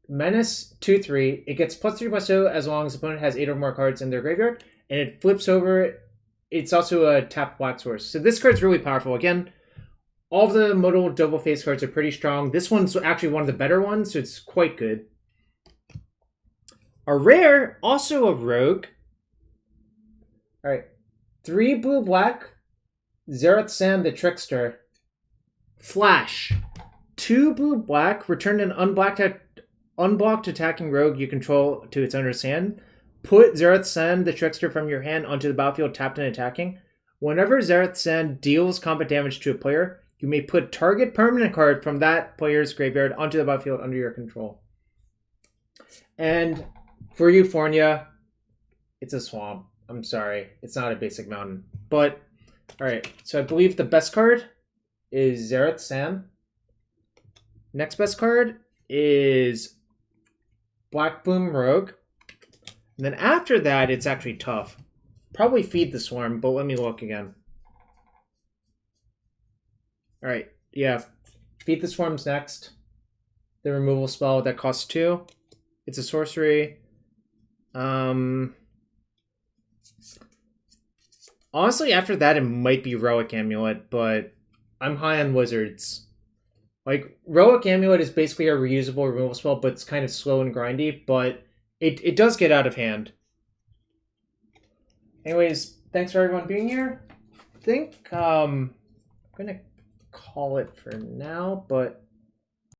Menace 2/3. It gets +3/+2 as long as the opponent has 8 or more cards in their graveyard. And it flips over. It's also a tapped black source. So this card's really powerful. Again, all of the modal double face cards are pretty strong. This one's actually one of the better ones, so it's quite good. A rare, also a rogue. Alright. 3 blue-black. Zerath Sand the Trickster. Flash. 2 blue-black. Return an unblocked attacking rogue you control to its owner's hand. Put Zerath Sand the Trickster from your hand onto the battlefield tapped and attacking. Whenever Zerath Sand deals combat damage to a player, you may put target permanent card from that player's graveyard onto the battlefield under your control. And for Euphoria, it's a swamp. I'm sorry. It's not a basic mountain. But, alright. So I believe the best card is Zareth Sam. Next best card is Blackboom Rogue. And then after that, it's actually tough. Probably Feed the Swarm, but let me look again. Alright, yeah. Feed the Swarm's next. The removal spell that costs 2. It's a sorcery. Honestly, after that, it might be Roic Amulet, but I'm high on wizards. Like, Roic Amulet is basically a reusable removal spell, but it's kind of slow and grindy, but it does get out of hand. Anyways, thanks for everyone being here. I think I'm gonna call it for now, but